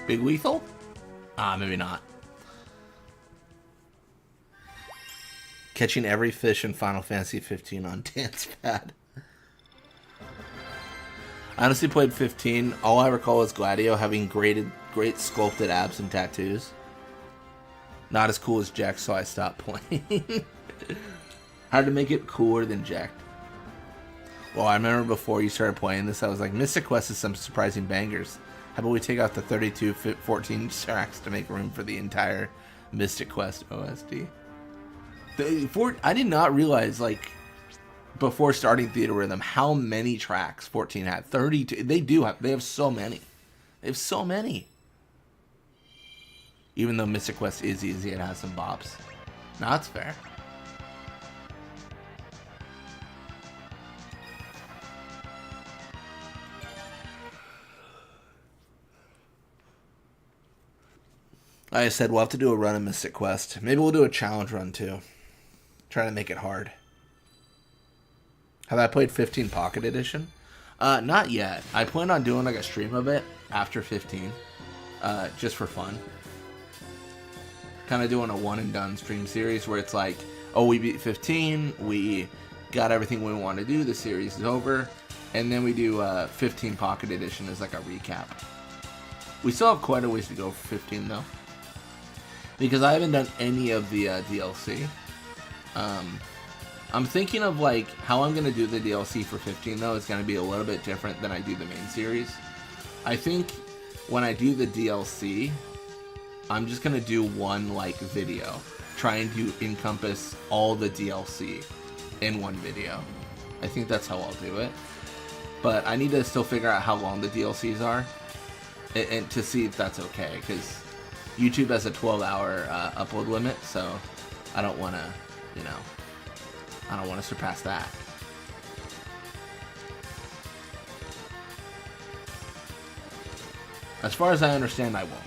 Big Weethel? Ah, maybe not. Catching every fish in Final Fantasy 15 on dance pad. I honestly played 15. All I recall is Gladio having great sculpted abs and tattoos. Not as cool as Jack, so I stopped playing. Hard to make it cooler than Jack. Well, I remember before you started playing this, I was like, Mystic Quest is some surprising bangers. How about we take out the 14 tracks to make room for the entire Mystic Quest OST? I did not realize, like, before starting Theatrhythm, how many tracks 14 had. 32. They have so many. They have so many. Even though Mystic Quest is easy, it has some bops. No, that's fair. Like I said, we'll have to do a run of Mystic Quest. Maybe we'll do a challenge run too. Trying to make it hard. Have I played 15 Pocket Edition? Not yet. I plan on doing like a stream of it after 15. Just for fun. Kind of doing a one and done stream series where it's like, oh, we beat 15, we got everything we want to do, the series is over, and then we do 15 Pocket Edition as like a recap. We still have quite a ways to go for 15 though. Because I haven't done any of the DLC. I'm thinking of like how I'm going to do the DLC for 15 though is going to be a little bit different than I do the main series. I think when I do the DLC, I'm just going to do one like video trying to encompass all the DLC in one video. I think that's how I'll do it. But I need to still figure out how long the DLCs are and to see if that's okay, because YouTube has a 12-hour upload limit, so I don't want to, I don't want to surpass that. As far as I understand, I won't.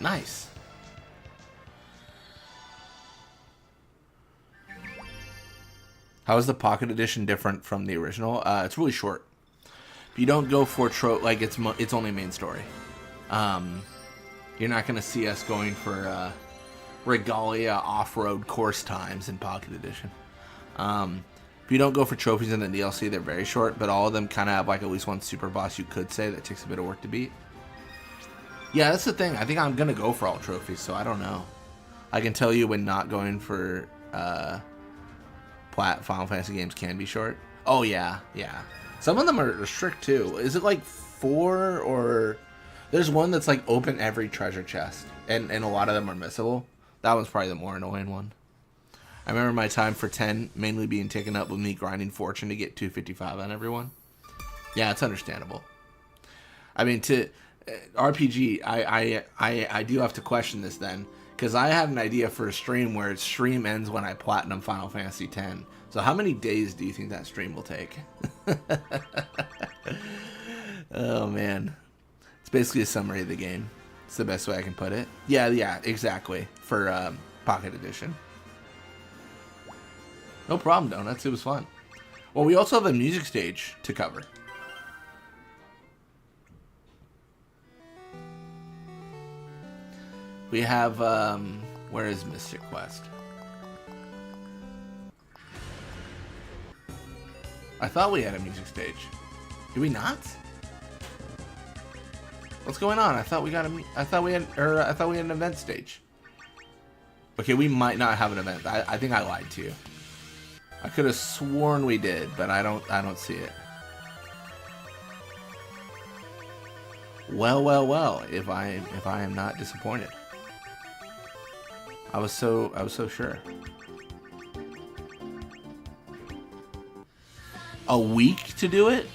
Nice. How is the Pocket Edition different from the original? It's really short. If you don't go for it's only main story. You're not going to see us going for regalia off-road course times in Pocket Edition. If you don't go for trophies in the DLC, they're very short, but all of them kind of have like at least one super boss you could say that takes a bit of work to beat. Yeah, that's the thing. I think I'm going to go for all trophies, so I don't know. I can tell you when not going for Final Fantasy games can be short. Oh, yeah. Some of them are strict, too. Is it like 4 or... There's one that's like open every treasure chest, and a lot of them are missable. That one's probably the more annoying one. I remember my time for 10 mainly being taken up with me grinding Fortune to get 255 on everyone. Yeah, it's understandable. I mean, to... RPG, I do have to question this then, because I have an idea for a stream where its stream ends when I platinum Final Fantasy X. So how many days do you think that stream will take? Oh man, it's basically a summary of the game. It's the best way I can put it. Yeah, exactly, for Pocket Edition. No problem, Donuts, it was fun. Well, we also have a music stage to cover. We have, where is Mystic Quest? I thought we had a music stage. Do we not? What's going on? I thought we had an event stage. Okay, we might not have an event. I think I lied to you. I could have sworn we did, but I don't see it. Well, well, well. If I am not disappointed. I was so sure. A week to do it?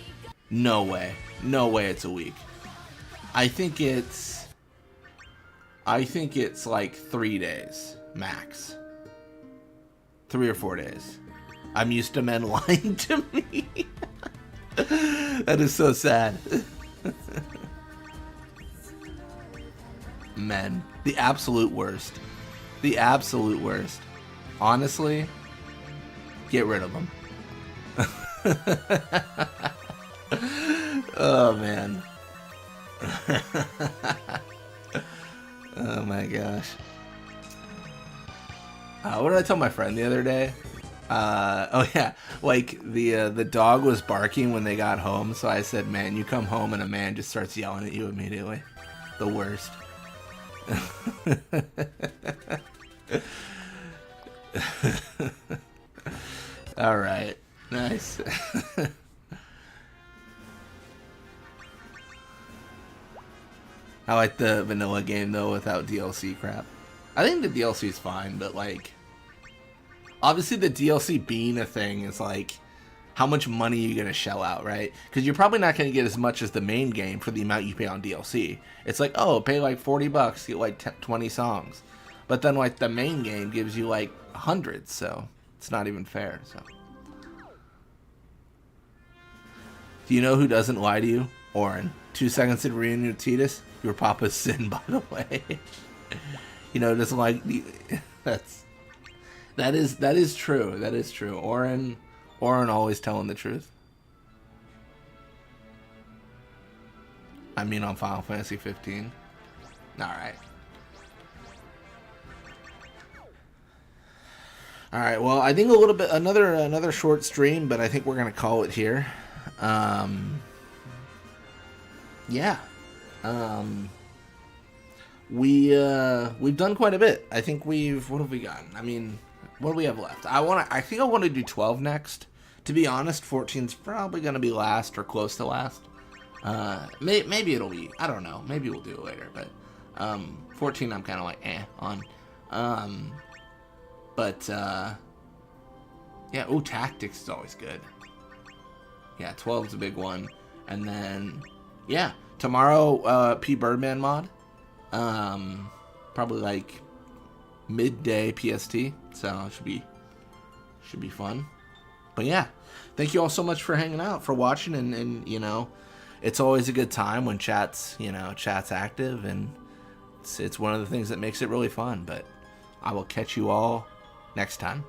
No way. No way it's a week. I think it's like 3 days max. 3 or 4 days. I'm used to men lying to me. That is so sad. Men. The absolute worst. The absolute worst. Honestly, get rid of them. Oh, man. Oh, my gosh. What did I tell my friend the other day? Oh yeah, like the dog was barking when they got home, so I said, "Man, you come home and a man just starts yelling at you immediately." The worst. All right, nice. I like the vanilla game though without DLC crap. I think the DLC is fine, but like, obviously the DLC being a thing is like, how much money are you gonna shell out, right? Because you're probably not gonna get as much as the main game for the amount you pay on DLC. It's like, oh, pay like $40, get like 20 songs, but then like the main game gives you like hundreds, so it's not even fair. So, do you know who doesn't lie to you? Oren. 2 seconds in reunion with Titus. Your papa's sin, by the way. You know, just like that is true. That is true. Oren always telling the truth. I mean, on Final Fantasy 15. All right. All right. Well, I think a little bit another short stream, but I think we're gonna call it here. Yeah. We've done quite a bit. I think what have we got? I mean, what do we have left? I think I want to do 12 next. To be honest, 14's probably going to be last or close to last. Maybe it'll be, I don't know. Maybe we'll do it later, but 14 I'm kind of like on. Yeah, tactics is always good. Yeah, 12 is a big one. And then yeah, tomorrow P Birdman mod. Probably like midday PST, so it should be fun. But yeah, thank you all so much for hanging out, for watching, and you know, it's always a good time when chat's active, and it's one of the things that makes it really fun. But I will catch you all next time.